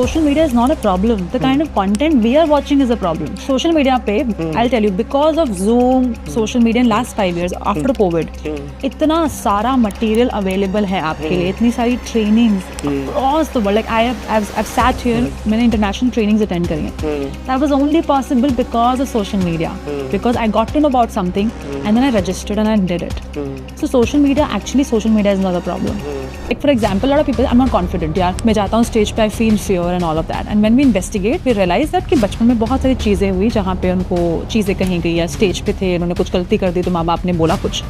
social media is not a problem. The kind of content we are watching is a problem. Social media पे I'll tell you, because of Zoom, social media in last 5 years after COVID, इतना सारा material available है आपके लिए, इतनी सारी trainings across the world. Like I've sat here, मैंने international trainings attend करी हैं. That was only possible because of social media. Because I got to know about something and then I registered and I did it. So social media is not a problem. Like for example, a lot of people, I'm not confident यार, मैं जाता हूँ stage पे, I feel fear and all of that. And when we investigate, we realize that कि बचपन में बहुत सारी चीज़ें हुई जहाँ पे उनको चीज़ें कहीं गई या स्टेज पे थे, उन्होंने कुछ गलती कर दी तो माँ बाप ने बोला कुछ.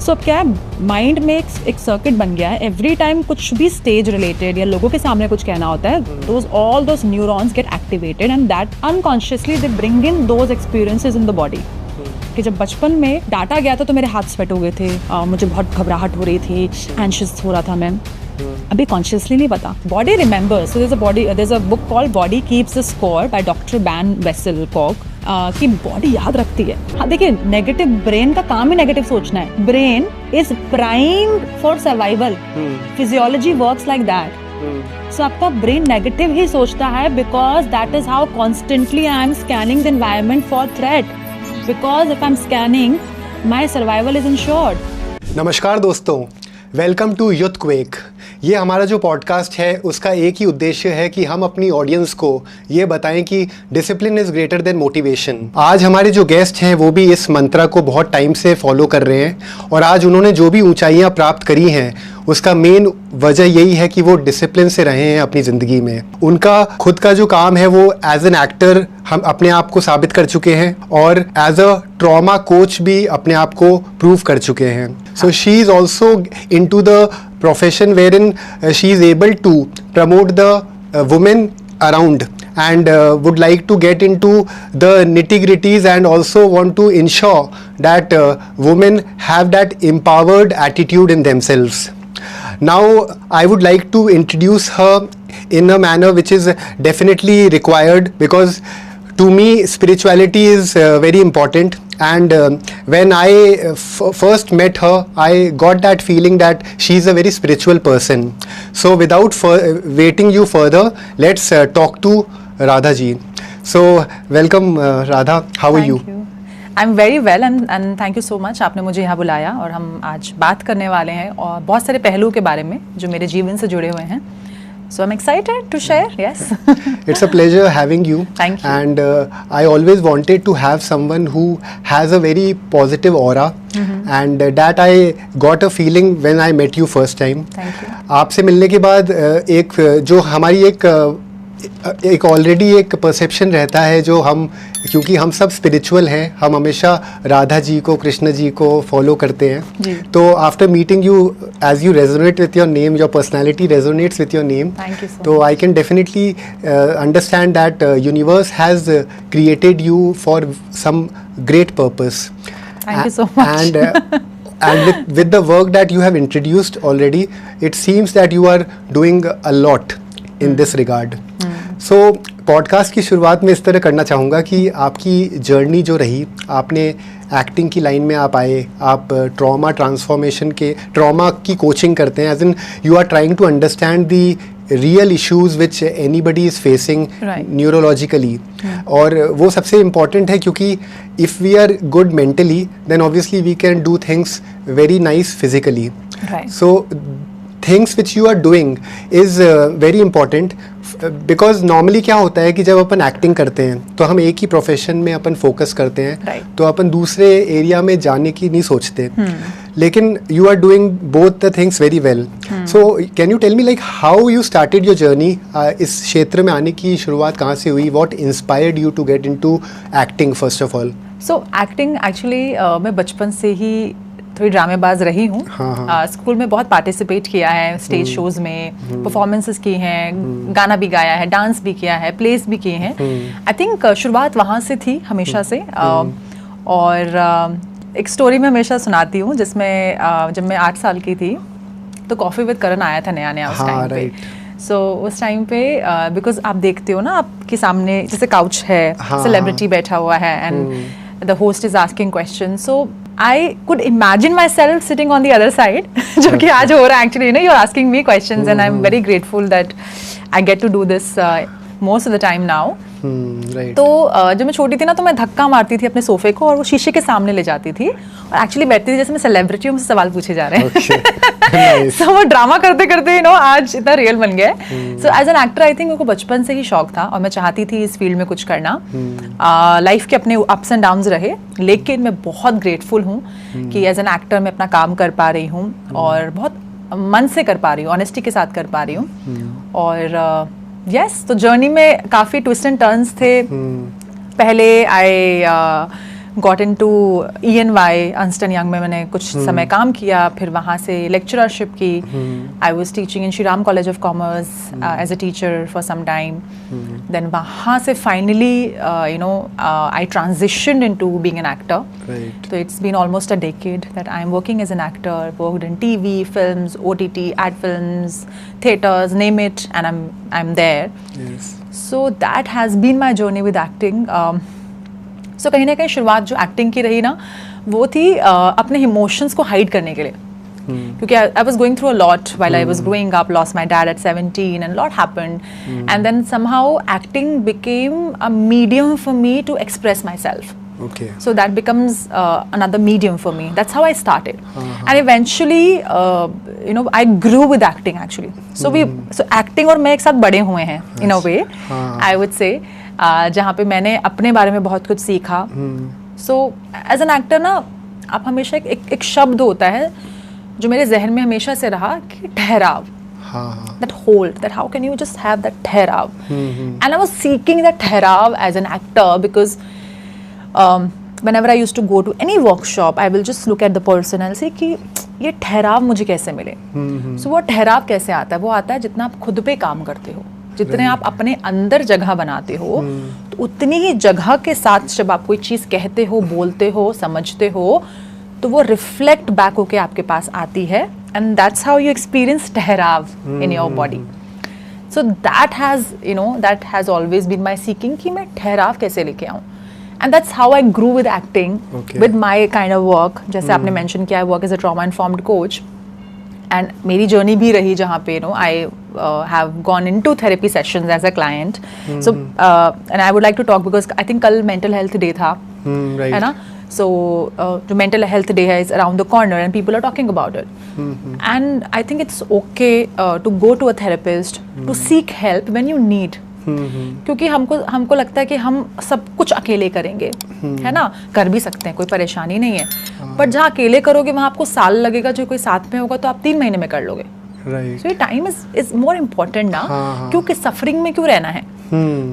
So अब क्या है, माइंड में एक सर्किट बन गया है. एवरी टाइम कुछ भी स्टेज रिलेटेड या लोगों के सामने कुछ कहना होता है, all those neurons get activated and that unconsciously they bring in those experiences in the body. कि जब बचपन में डांटा गया था तो मेरे हाथ स्वेट हो गए थे, मुझे बहुत घबराहट हो रही थी, एंशियस हो रहा था मैं. अभी कॉन्शियसली नहीं पता. Body remembers. So there's a book called Body Keeps the Score by Dr. Ben Wesselkock. कि बॉडी याद रखती है. हाँ देखिए, नेगेटिव ब्रेन का काम ही नेगेटिव सोचना है. Brain is primed for survival. Physiology works like that. So आपका ब्रेन नेगेटिव ही सोचता है because that is how constantly I am scanning the environment for threat. Because if I'm scanning, my survival is ensured. नमस्कार दोस्तों, welcome to यूथक्वेक. ये हमारा जो podcast है उसका एक ही उद्देश्य है कि हम अपनी ऑडियंस को ये बताएं कि discipline is greater than motivation. आज हमारे जो गेस्ट हैं वो भी इस मंत्रा को बहुत टाइम से फॉलो कर रहे हैं और आज उन्होंने जो भी ऊंचाइयां प्राप्त करी हैं उसका मेन वजह यही है कि वो डिसिप्लिन से रहे हैं अपनी ज़िंदगी में. उनका खुद का जो काम है वो एज एन एक्टर हम अपने आप को साबित कर चुके हैं और एज अ ट्रॉमा कोच भी अपने आप को प्रूव कर चुके हैं. So she is also into the profession wherein she is able to promote the women around and would like to get into the nitty-gritties and also want to ensure that women have that empowered attitude in themselves. Now I would like to introduce her in a manner which is definitely required because to me spirituality is very important. And when I first met her, I got that feeling that she's a very spiritual person. So without waiting you further, let's talk to Radha ji. So welcome Radha, how are you? I'm very well and thank you so much. आपने मुझे यहाँ बुलाया और हम आज बात करने वाले हैं और बहुत सारे पहलुओं के बारे में जो मेरे जीवन से जुड़े हुए हैं. So I'm excited to share. Yes. It's a pleasure having you. Thank you. And I always wanted to have someone who has a very positive aura. And that I got a feeling when I met you first time. Thank you. आपसे मिलने के बाद एक जो हमारी एक already एक perception रहता है जो हम, क्योंकि हम सब स्पिरिचुअल हैं, हम हमेशा राधा जी को, कृष्ण जी को फॉलो करते हैं. तो after meeting you, as you resonate with your name, your personality resonates with your name. तो I can definitely understand that universe has created you for some great purpose. Thank you so much. And with the work that you have introduced already, it seems that you are doing a lot in this regard. So podcast की शुरुआत में इस तरह करना चाहूँगा कि आपकी journey जो रही, आपने एक्टिंग की लाइन में आप आए, आप ट्रॉमा ट्रांसफॉर्मेशन के ट्रॉमा की कोचिंग करते हैं, as in you are trying to understand the real issues which anybody is facing neurologically. और वो सबसे इम्पॉर्टेंट है क्योंकि if we are good mentally then obviously we can do things very nice physically. So things which you are doing is very important because normally क्या होता है कि जब अपन एक्टिंग करते हैं तो हम एक ही प्रोफेशन में अपन फोकस करते हैं, तो अपन दूसरे एरिया में जाने की नहीं सोचते. लेकिन you are doing both the things very well. So can you tell me like how you started your journey? इस क्षेत्र में आने की शुरुआत कहाँ से हुई? What inspired you to get into acting first of all? So acting actually मैं बचपन से ही थोड़ी ड्रामेबाज रही हूँ. स्कूल में बहुत पार्टिसिपेट किया है, स्टेज शोज में परफॉर्मेंसेस की हैं, गाना भी गाया है, डांस भी किया है, प्लेस भी किए हैं. आई थिंक शुरुआत वहाँ से थी हमेशा से. और एक स्टोरी मैं हमेशा सुनाती हूँ जिसमें जब मैं 8 साल की थी तो कॉफ़ी विद करण आया था नया उस टाइम पे. सो उस टाइम पे बिकॉज आप देखते हो ना, आपके सामने जैसे काउच है, सेलिब्रिटी बैठा हुआ है and the host is asking question. So I could imagine myself sitting on the other side, जो कि आज हो रहा है actually. You know, you're asking me questions and I'm very grateful that I get to do this most of the time now. Right. तो जब मैं छोटी थी ना तो मैं धक्का मारती थी अपने सोफे को और वो शीशे के सामने ले जाती थी और एक्चुअली बैठती थी जैसे मैं सेलिब्रिटी हूँ, मुझसे सवाल पूछे जा रहे हैं. तो वो ड्रामा करते करते आज इतना रियल बन गया है. So as an actor I think मेरे को बचपन से ही शौक था और मैं चाहती थी इस फील्ड में कुछ करना. लाइफ के अपने अप्स एंड डाउन्स रहे, लेकिन मैं बहुत ग्रेटफुल हूँ कि एज एन एक्टर मैं अपना काम कर पा रही हूँ और बहुत मन से कर पा रही हूँ, ऑनेस्टी के साथ कर पा रही हूँ. और यस, तो जर्नी में काफ़ी ट्विस्ट एंड टर्न्स थे. पहले I got into ENY Ernst and young में मैंने कुछ समय काम किया, फिर वहाँ से लेक्चररशिप की. I was teaching in Shri Ram college of commerce as a teacher for some time. Then वहाँ से finally I transitioned into being an actor. So it's been almost a decade that I am working as an actor. Worked in TV, films, OTT, ad films, theaters, name it, and I'm there. Yes. So that has been my journey with acting. So कहीं ना कहीं शुरुआत जो acting की रही ना वो थी अपने इमोशंस को हाइड करने के लिए. क्योंकि I was going through a lot while I was growing up. Lost my dad at 17 and a lot happened. And then somehow acting became a medium for me to express myself. Okay. So that becomes another medium for me. That's how I started. And eventually, I grew with acting actually. So acting और मैं एक साथ बड़े हुए हैं in a way. I would say जहाँ पे मैंने अपने बारे में बहुत कुछ सीखा. So as an actor ना आप हमेशा एक शब्द होता है जो मेरे जहन में हमेशा से रहा कि ठहराव. That hold, that how can you just have that ठहराव. And I was seeking that ठहराव as an actor because whenever I used to go to any workshop, I will just look at the person and say कि ये ठहराव मुझे कैसे मिले. So वो ठहराव कैसे आता है? वो आता है जितना आप खुद पे काम करते हो, जितने आप अपने अंदर जगह बनाते हो, तो उतनी ही जगह के साथ जब आप कोई चीज़ कहते हो, बोलते हो, समझते हो, तो वो रिफ्लेक्ट बैक होके आपके पास आती है. And that's how you experience ठहराव in your body. So that has always been my seeking कि मैं ठहराव कैसे लेके आऊँ. And that's how I grew with acting, with my kind of work. जैसे आपने mention किया, I work as a trauma informed coach. And मेरी journey भी रही जहाँ पे I have gone into therapy sessions as a client. So and I would like to talk because I think कल mental health day था, है ना? So the mental health day is around the corner and people are talking about it. And I think it's okay to go to a therapist to seek help when you need. क्योंकि हमको लगता है कि हम सब कुछ अकेले करेंगे, है ना? कर भी सकते हैं, कोई परेशानी नहीं है. बट जहाँ अकेले करोगे वहाँ आपको साल लगेगा, जो कोई साथ में होगा तो आप 3 महीने में कर लोगे. So time is more important ना. क्योंकि सफरिंग में क्यों रहना है.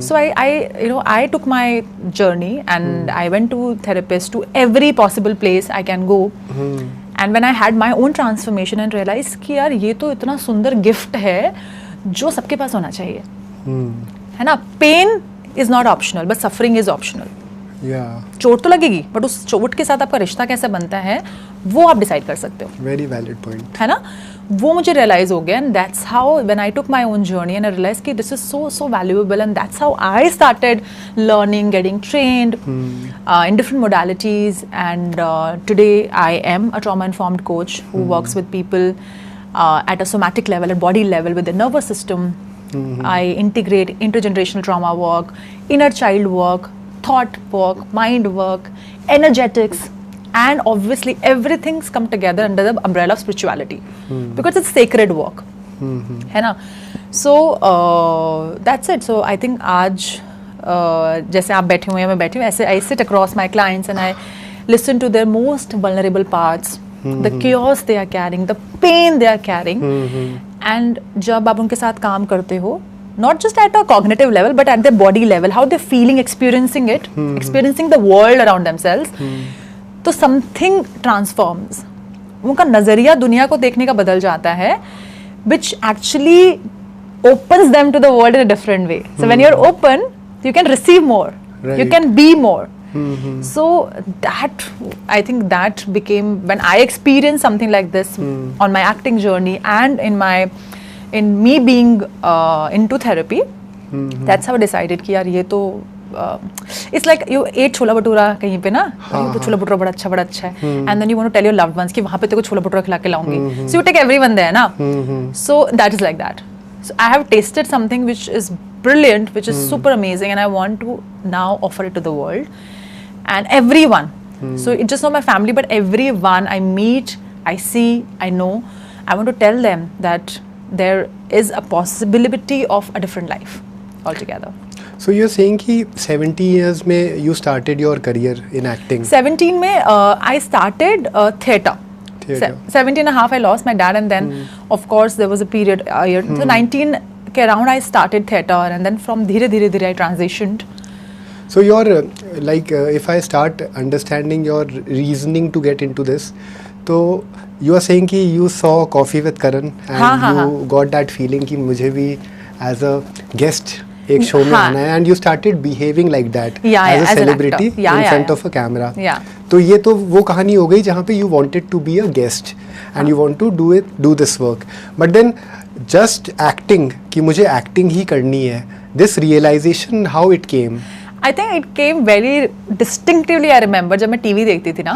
So I took my journey and I went to therapist to every possible place I can go. And when I had my own transformation and realise कि यार ये तो इतना सुंदर गिफ्ट है जो सबके पास होना चाहिए, है ना? Pain is not optional but suffering is optional. चोट तो लगेगी बट उस चोट के साथ आपका रिश्ता कैसे बनता है वो आप डिसाइड कर सकते हो. वेरी वैलिड पॉइंट, है ना? वो मुझे रियलाइज हो गया. And that's how when I took my own journey and I realise कि this is so valuable. And that's how I started learning, getting trained in different modalities. And today I am a trauma informed coach who works with people at a somatic level, at body level, with the nervous system. I integrate intergenerational trauma work, inner child work, thought work, mind work, energetics, and obviously everything's come together under the umbrella of spirituality because it's sacred work. है ना? So that's it. So I think आज जैसे आप बैठे हुए हैं, मैं बैठी हूँ, ऐसे I sit across my clients and I listen to their most vulnerable parts, the chaos they are carrying, the pain they are carrying. And जब आप उनके साथ काम करते हो, not just at a cognitive level but at their body level, how they're feeling, experiencing it, experiencing the world around themselves, तो something transforms. उनका नज़रिया दुनिया को देखने का बदल जाता है, which actually opens them to the world in a different way. So when you're open, you can receive more, you can be more. So that, I think that became when I experienced something like this on my acting journey and in me being into therapy. That's how I decided कि यार ये तो it's like you ate छोला भटूरा कहीं पे ना, ये तो छोला भटूरा बड़ा अच्छा है, and then you want to tell your loved ones कि वहाँ पे तेरे को छोला भटूरा खिला के लाऊंगी, so you take everyone there ना. So that is like that. So I have tasted something which is brilliant, which is super amazing, and I want to now offer it to the world and everyone. So it's just not my family, but everyone I meet, I see, I know. I want to tell them that there is a possibility of a different life altogether. So you're saying कि 70 years में you started your career in acting. 17 में I started theatre. 17 and a half I lost my dad, and then of course there was a period year. So 19 के around I started theatre, and then from धीरे धीरे I transitioned. So your if I start understanding your reasoning to get into this, तो you are saying कि you saw Coffee with Karan and you got that feeling कि मुझे भी as a guest एक show में आना है, and you started behaving like that as a celebrity in front of a camera. तो ये तो वो कहानी हो गई जहाँ पे you wanted to be a guest and you want to do this work, but then just acting कि मुझे acting ही करनी है, this realization how it came? I think it came very distinctively. I remember जब मैं TV देखती थी ना,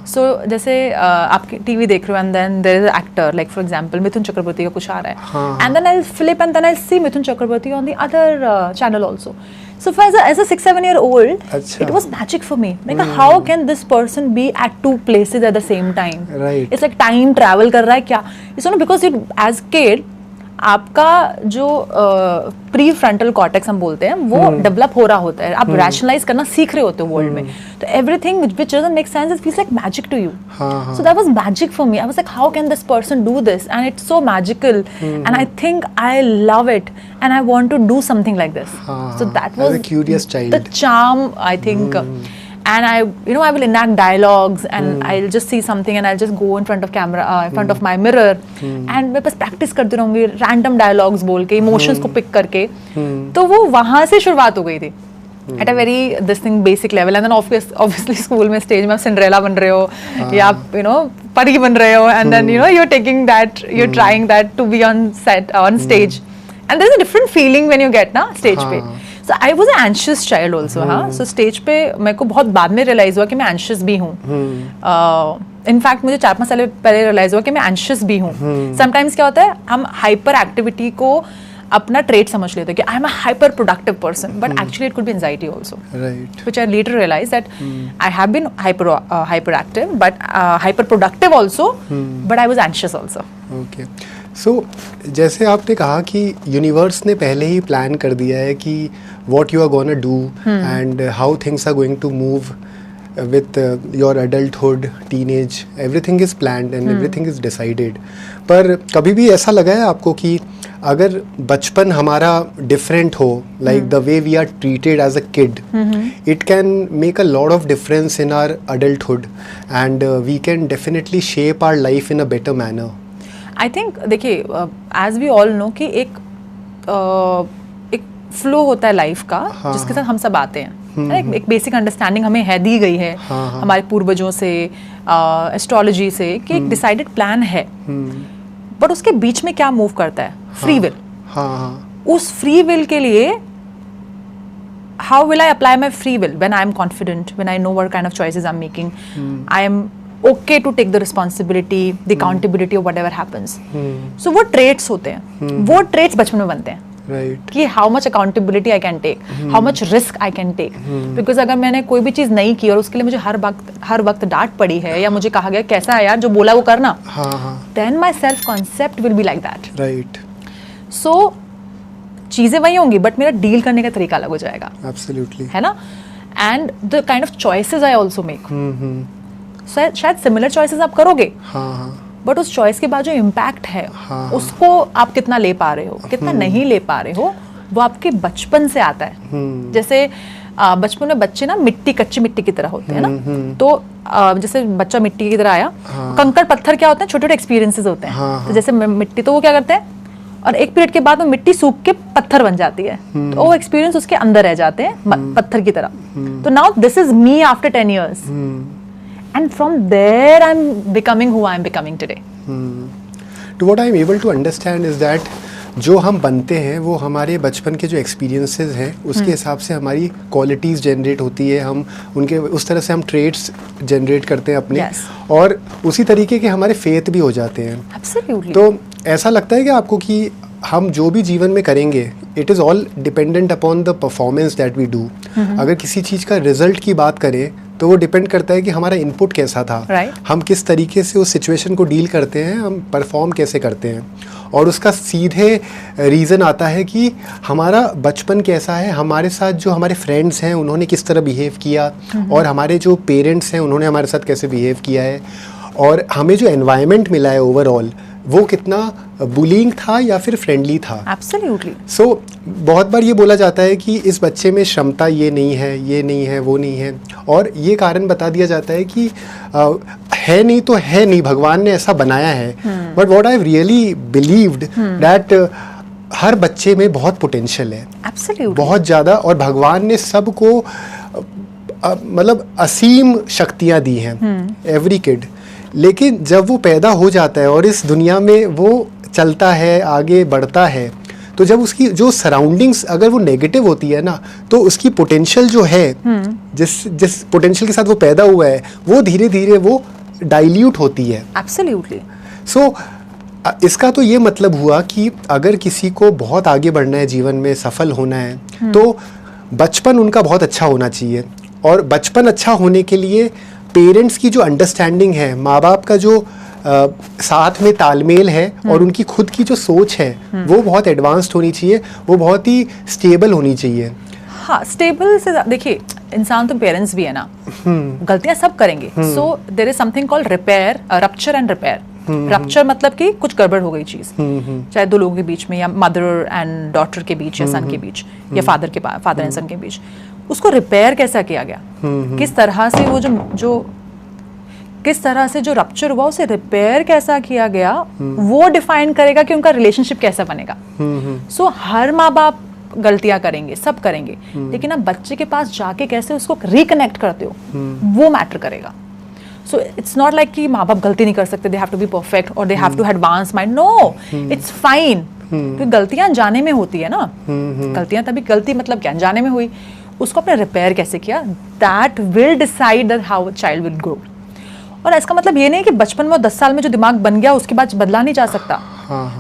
so जैसे आप टीवी देख रहे हो and then there is an actor, like for example Mithun Chakraborty का कुछ आ रहा है, and then I'll flip and then I'll see Mithun Chakraborty on the other channel also. So as a 6-7 year old, it was magic for me. Like how can this person be at two places at the same time? Right. It's like time travel कर रहा है क्या? It's not because you as kid आपका जो pre frontal cortex हम बोलते हैं वो डेवलप हो रहा होता है, आप रैशनलाइज करना सीख रहे होते हो वर्ल्ड में, तो everything which doesn't make sense it feels like magic to you. So that was magic for me. I was like how can this person do this and it's so magical and I think I love it and I want to do something like this. So that was curious child, the charm I think. And I will enact dialogues and I'll just see something and I'll just go in front of camera, in front of my mirror, and मैं बस practice करती रहूँगी random dialogues बोल के, emotions को pick करके. तो वो वहाँ से शुरुआत हो गई थी. At a very basic level, and then obviously school में stage में आप Cinderella बन रहे हो या आप परी बन रहे हो, and then you're taking that, you're trying that to be on stage, and there's a different feeling when you get ना stage पे. So I was an anxious child also, So stage पे मेरे को बहुत बाद में realize हुआ कि मैं anxious भी हूँ. In fact मुझे 4-5 साल पहले realize हुआ कि मैं anxious भी हूँ. Sometimes क्या होता है, हम hyper activity को अपना trait समझ लेते हैं कि I am a hyper productive person, but actually it could be anxiety also. Right. Which I later realized that I have been hyperactive, but hyper productive also, but I was anxious also. Okay. So जैसे आपने कहा कि universe ने पहले ही plan कर दिया है कि what you are gonna do and how things are going to move with your adulthood, teenage, everything is planned and everything is decided. पर कभी भी ऐसा लगा है आपको कि अगर बचपन हमारा different हो, like the way we are treated as a kid, it can make a lot of difference in our adulthood and we can definitely shape our life in a better manner. I think देखिए, as we all know कि एक flow होता है life का, जिसके साथ हम सब आते हैं. एक बेसिक अंडरस्टैंडिंग हमें है, दी गई है हमारे पूर्वजों से, एस्ट्रोलॉजी से, कि एक डिसाइडेड प्लान है, बट उसके बीच में क्या मूव करता है? Free will. उस फ्री विल के लिए how will I apply my free will when I am confident, when I know what kind of choices I am making, I am okay to take the responsibility, the accountability of whatever happens. So वो traits होते हैं, वो traits बचपन में बनते हैं. Right. कि how much accountability I can take, how much risk I can take. Because अगर मैंने कोई भी चीज़ नहीं की और उसके लिए मुझे हर वक्त डांट पड़ी है या मुझे कहा गया कैसा है यार जो बोला वो करना, then my self concept will be like that. Right. So चीज़ें वही होंगी बट मेरा डील करने का तरीका अलग हो जाएगा. Absolutely. है ना? And the kind of choices I also make. शायद सिमिलर चॉइसेस आप करोगे, बट उस चॉइस के बाद जो इम्पैक्ट है उसको आप कितना ले पा रहे हो, कितना नहीं ले पा रहे हो, वो आपके बचपन से आता है. जैसे बचपन में बच्चे ना कच्ची मिट्टी की तरह होते हैं ना, तो जैसे बच्चा मिट्टी की तरह आया, कंकड़ पत्थर क्या होते हैं, छोटे छोटे एक्सपीरियंसेस होते हैं. तो जैसे मिट्टी, तो वो क्या करते हैं, और एक पीरियड के बाद वो मिट्टी सूख के पत्थर बन जाती है, तो वो एक्सपीरियंस उसके अंदर रह जाते हैं पत्थर की तरह. तो now this is me after 10 years. And from there I'm becoming who I'm becoming today. To what I'm able to understand is that जो हम बनते हैं वो हमारे बचपन के जो एक्सपीरियंसेस हैं उसके हिसाब से हमारी क्वालिटीज़ जनरेट होती है, हम उनके उस तरह से हम ट्रेड्स जनरेट करते हैं अपने, और उसी तरीके के हमारे फेथ भी हो जाते हैं. Absolutely. तो ऐसा लगता है कि आपको कि हम जो भी जीवन में करेंगे it is all dependent upon the performance that we do. अगर किसी चीज़ का रिजल्ट की बात करें तो वो डिपेंड करता है कि हमारा इनपुट कैसा था, हम किस तरीके से उस सिचुएशन को डील करते हैं, हम परफॉर्म कैसे करते हैं। और उसका सीधे रीज़न आता है कि हमारा बचपन कैसा है, हमारे साथ जो हमारे फ्रेंड्स हैं उन्होंने किस तरह बिहेव किया, और हमारे जो पेरेंट्स हैं उन्होंने हमारे साथ कैसे बिहेव किया है, और हमें जो एनवायरनमेंट मिला है ओवरऑल वो कितना बुलिंग था या फिर फ्रेंडली था। एब्सोल्युटली। सो बहुत बार ये बोला जाता है कि इस बच्चे में क्षमता ये नहीं है, ये नहीं है, वो नहीं है, और ये कारण बता दिया जाता है कि है नहीं तो है नहीं, भगवान ने ऐसा बनाया है। But what I really believed that हर बच्चे में बहुत पोटेंशियल है, एब्सोल्युटली, बहुत ज़्यादा, और भगवान ने सबको मतलब असीम शक्तियाँ दी हैं एवरी किड। लेकिन जब वो पैदा हो जाता है और इस दुनिया में वो चलता है, आगे बढ़ता है, तो जब उसकी जो सराउंडिंग्स अगर वो नेगेटिव होती है ना, तो उसकी पोटेंशियल जो है, जिस पोटेंशियल के साथ वो पैदा हुआ है, वो धीरे धीरे वो डाइल्यूट होती है। एब्सोल्युटली। सो इसका तो ये मतलब हुआ कि अगर किसी को बहुत आगे बढ़ना है, जीवन में सफल होना है, तो बचपन उनका बहुत अच्छा होना चाहिए। और बचपन अच्छा होने के लिए पेरेंट्स की जो अंडरस्टैंडिंग है, माँ बाप का जो साथ में तालमेल है, और उनकी खुद की जो सोच है वो बहुत एडवांस्ड होनी चाहिए, वो बहुत ही स्टेबल होनी चाहिए। हाँ, स्टेबल से देखिए, इंसान तो पेरेंट्स भी है ना, गलतियां सब करेंगे। So there is something called repair, rupture and repair. Rupture मतलब कि कुछ गड़बड़ हो गई चीज, चाहे दो लोगों के बीच में, या मदर एंड डॉटर के बीच, या सन के बीच, या फादर एंड सन के बीच। उसको रिपेयर कैसा किया गया, किस तरह से वो किस तरह से जो रप्चर हुआ उसे रिपेयर कैसा किया गया, वो डिफाइन करेगा कि उनका रिलेशनशिप कैसा बनेगा। सो हर माँ बाप गलतियां करेंगे, सब करेंगे, लेकिन आप बच्चे के पास जाके कैसे उसको रिकनेक्ट करते हो, वो मैटर करेगा। सो इट्स नॉट लाइक कि माँ बाप गलती नहीं कर सकते, they have to be perfect और they have to advance mind. No, it's fine, क्योंकि गलतियां जाने में होती है ना। गलतियां तभी, गलती मतलब क्या, जाने में हुई, उसको अपने रिपेयर कैसे किया, that will decide that how a child will grow. और इसका मतलब ये नहीं कि बचपन में 10 साल में जो दिमाग बन गया उसके बाद बदला नहीं जा सकता।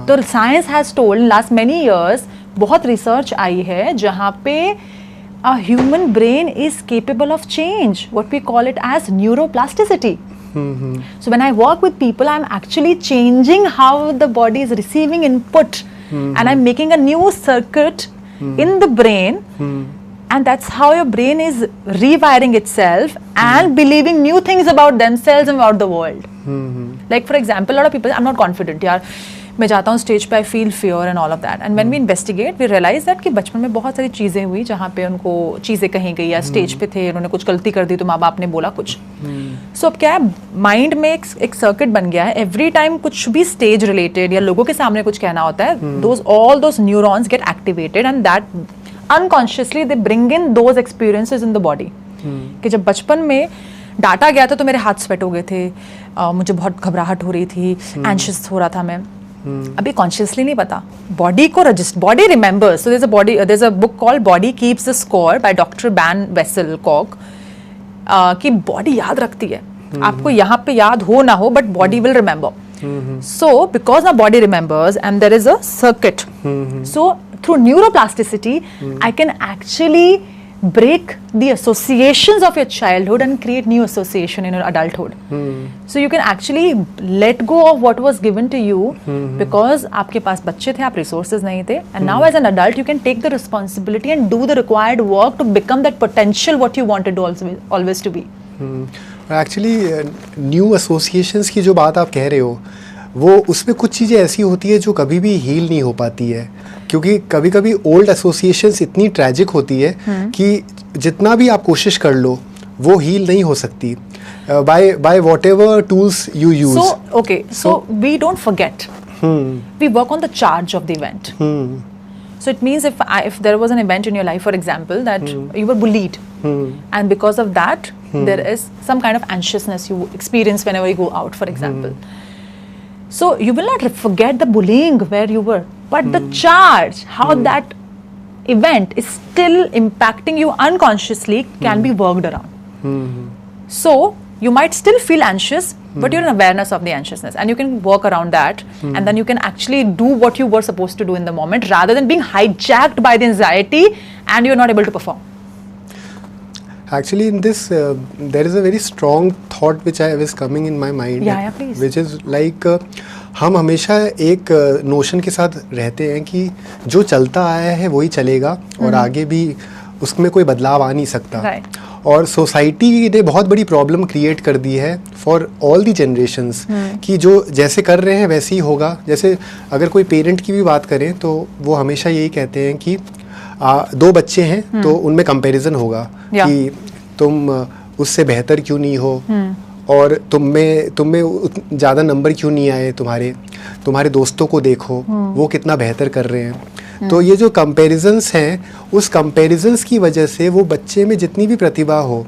तो science has told last many years, बहुत रिसर्च आई है जहाँ पे a human brain is capable of change, what we call it as neuroplasticity. So when I work with people, I'm actually changing how the body is receiving input, and I'm making a new circuit in the brain, and that's how your brain is rewiring itself and believing new things about themselves and about the world. Like for example, a lot of people, I'm not confident, yaar, मैं जाता हूँ stage पे, I feel fear and all of that, and when we investigate we realize that कि बचपन में बहुत सारी चीज़ें हुई जहाँ पे उनको चीज़ें कही गई, या स्टेज पे थे, उन्होंने कुछ गलती कर दी तो माँ बाप ने बोला कुछ। सो अब क्या है, माइंड में एक सर्किट बन गया है, एवरी टाइम कुछ भी स्टेज रिलेटेड या लोगों के सामने कुछ कहना होता है, all those neurons gate activated, and that unconsciously they bring in those experiences in the body. कि जब बचपन में डांटा गया था तो मेरे हाथ स्वेट हो गए थे, मुझे बहुत घबराहट हो रही थी, एंशियस हो रहा था मैं। अभी कॉन्शियसली नहीं पता, बॉडी को register, body remembers. So there is a book called body keeps the score by doctor बैन वेसलकॉक, कि बॉडी याद रखती है, आपको यहाँ पे याद हो ना हो, but body will remember. So because my body remembers and there is a circuit, so through neuroplasticity I can actually break the associations of your childhood and create new association in your adulthood. So you can actually let go of what was given to you because आपके पास बच्चे थे, आप resources नहीं थे, and now as an adult you can take the responsibility and do the required work to become that potential what you wanted to always to be. Actually new associations की जो बात आप कह रहे हो, वो उसमें कुछ चीज़ें ऐसी होती है जो कभी भी हील नहीं हो पाती है, क्योंकि कभी कभी ओल्ड एसोसिएशंस इतनी ट्रैजिक होती है कि जितना भी आप कोशिश कर लो वो हील नहीं हो सकती by whatever tools you use. So we don't forget. We work on the charge of the event. So it means if there was an event in your life, for example, that you were bullied, and because of that there is some kind of anxiousness you experience whenever you go out, for example. So you will not forget the bullying where you were, but the charge, how that event is still impacting you unconsciously, can be worked around. So you might still feel anxious, but you're in awareness of the anxiousness, and you can work around that, and then you can actually do what you were supposed to do in the moment, rather than being hijacked by the anxiety and you're not able to perform. Actually, in this, there is a very strong thought which I was coming in my mind. Yeah, please. Which is like, हम हमेशा एक notion के साथ रहते हैं कि जो चलता आया है वही चलेगा, और आगे भी उसमें कोई बदलाव आ नहीं सकता. Right. और सोसाइटी ने बहुत बड़ी प्रॉब्लम क्रिएट कर दी है फॉर ऑल दी जनरेशन्स, कि जो जैसे कर रहे हैं वैसे ही होगा. जैसे अगर कोई पेरेंट की भी बात करें तो वो हमेशा यही कहते हैं कि 2 बच्चे हैं तो उनमें कंपैरिजन होगा कि तुम उससे बेहतर क्यों नहीं हो, और तुम्हें ज़्यादा नंबर क्यों नहीं आए, तुम्हारे दोस्तों को देखो वो कितना बेहतर कर रहे हैं. तो ये जो कंपैरिजंस हैं, उस कंपैरिजंस की वजह से वो बच्चे में जितनी भी प्रतिभा हो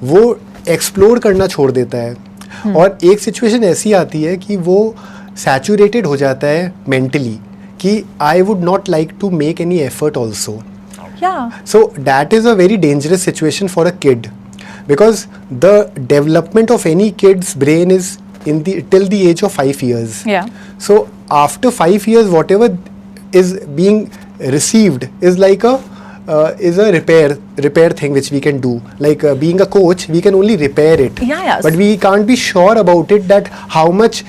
वो एक्सप्लोर करना छोड़ देता है. और एक सिचुएशन ऐसी आती है कि वो सैचुरेटेड हो जाता है मेंटली, कि I would not like to make any effort also. So that is a very dangerous situation for a kid, because the development of any kid's brain is till the age of 5 years. Yeah. So after 5 years, whatever is being received is like a repair thing which we can do. Like being a coach, we can only repair it. Yeah. But we can't be sure about it that how much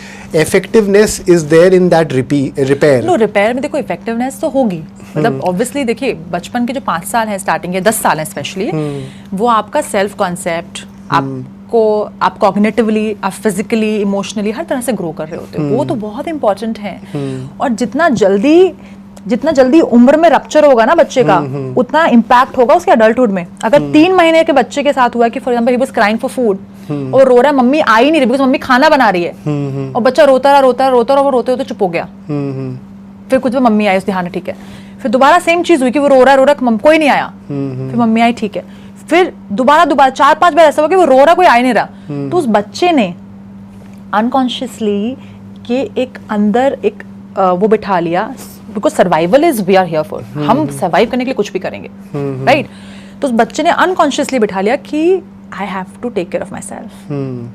effectiveness is there in that repair. No, repair में देखो effectiveness तो होगी. मतलब obviously देखिए, बचपन के जो 5 साल हैं स्टार्टिंग, या 10 साल हैं स्पेशली, वो आपका सेल्फ कॉन्सेप्ट, आप कॉग्निटिवली, आप फिजिकली, इमोशनली हर तरह से ग्रो कर रहे होते हो. वो तो बहुत इंपॉर्टेंट है. और जितना जल्दी उम्र में रप्चर होगा ना बच्चे का, उतना इम्पैक्ट होगा उसके अडल्टहुड में. अगर 3 महीने के बच्चे के साथ हुआ कि for example he was crying for food, और रो रहा है, मम्मी आ ही नहीं रही बिकॉज मम्मी खाना बना रही है, और बच्चा रोता रहा, और वो रोते चुप हो गया. फिर कुछ मम्मी आई, उस ध्यान ठीक है. फिर दोबारा सेम चीज हुई कि वो रो रहा कोई नहीं आया. फिर मम्मी आई, ठीक है. फिर दोबारा 4-5 बार ऐसा हुआ कि वो रो रहा, कोई आ नहीं रहा. तो उस बच्चे ने अनकॉन्शियसली के एक अंदर एक वो बिठा लिया, because survival is we are here for, हम सर्वाइव करने के लिए कुछ भी करेंगे, राइट. तो उस बच्चे ने अनकॉन्शियसली बिठा लिया कि I have to take care of myself.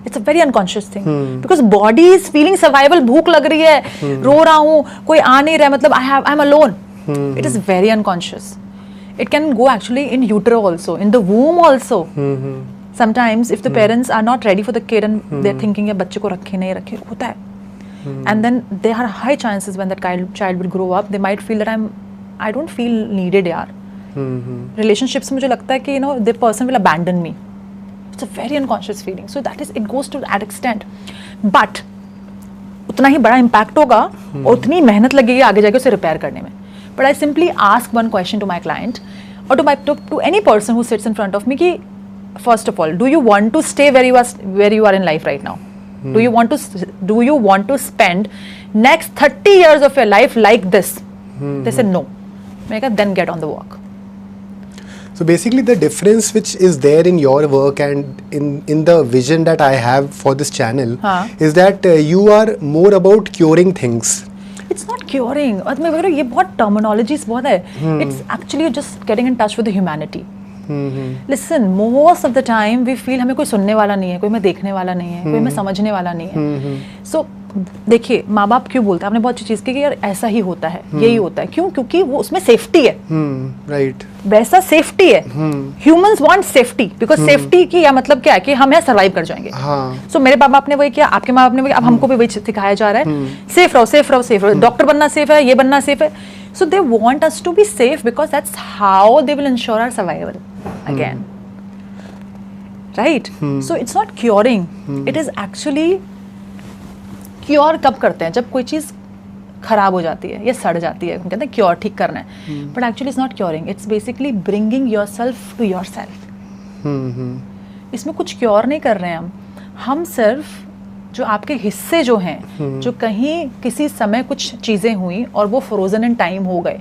It's a very unconscious thing. Because body is feeling survival, भूख लग रही है, रो रहा हूँ, कोई आ नहीं रहा है, मतलब I'm alone. It is very unconscious. It can go actually in utero also, in the womb also. Sometimes if the parents are not ready for the kid and they're thinking ये बच्चे को रखे नहीं रखे, होता है. And then there are high chances when that child will grow up, they might feel that I don't feel needed यार. Relationships में मुझे लगता है कि the person will abandon me. It's a very unconscious feeling. So it goes to that extent. But उतना ही बड़ा impact होगा और उतनी मेहनत लगेगी आगे जाके उसे रिपेयर करने में. But I simply ask one question to my client or to any person who sits in front of me कि first of all, do you want to stay where you are in life right now? Do you want to spend next 30 years of your life like this? They said no. मैंने कहा then get on the walk. So basically the difference which is there in your work and in the vision that I have for this channel is that you are more about curing things. It's not curing. और मैं बोल रही हूँ ये बहुत terminologies बहुत है. It's actually just getting in touch with the humanity. Listen, most of the time we feel हमें कोई सुनने वाला नहीं है, कोई हमें देखने वाला नहीं है, कोई हमें समझने वाला नहीं है. So देखिए, माँ बाप क्यों बोलते हैं, आपने बहुत अच्छी चीज की कि यार ऐसा ही होता है, यही होता है. क्यों? क्योंकि वो उसमें सेफ्टी है. राइट. वैसा सेफ्टी है. Humans want safety, because safety की या मतलब क्या है कि हम यहाँ सर्वाइव कर जाएंगे. सो मेरे माँ बाप ने वही किया, आपके माँ बाप ने वही, अब हमको भी वही सिखाया जा रहा है. सेफ रहो, सेफ रहो, सेफ रहो. डॉक्टर बनना सेफ है, ये बनना सेफ है. So they want us to be safe because that's how they will ensure our survival again. Right. So it's not curing, it is actually cure कब करते हैं, जब कोई चीज खराब हो जाती है या सड़ जाती है, कहते हैं क्योर, ठीक करना है. But actually it's not curing, it's basically bringing yourself to yourself. इसमें कुछ क्योर नहीं कर रहे हैं हम सिर्फ जो आपके हिस्से जो हैं, जो कहीं किसी समय कुछ चीजें हुई और वो फ्रोजन इन टाइम हो गए,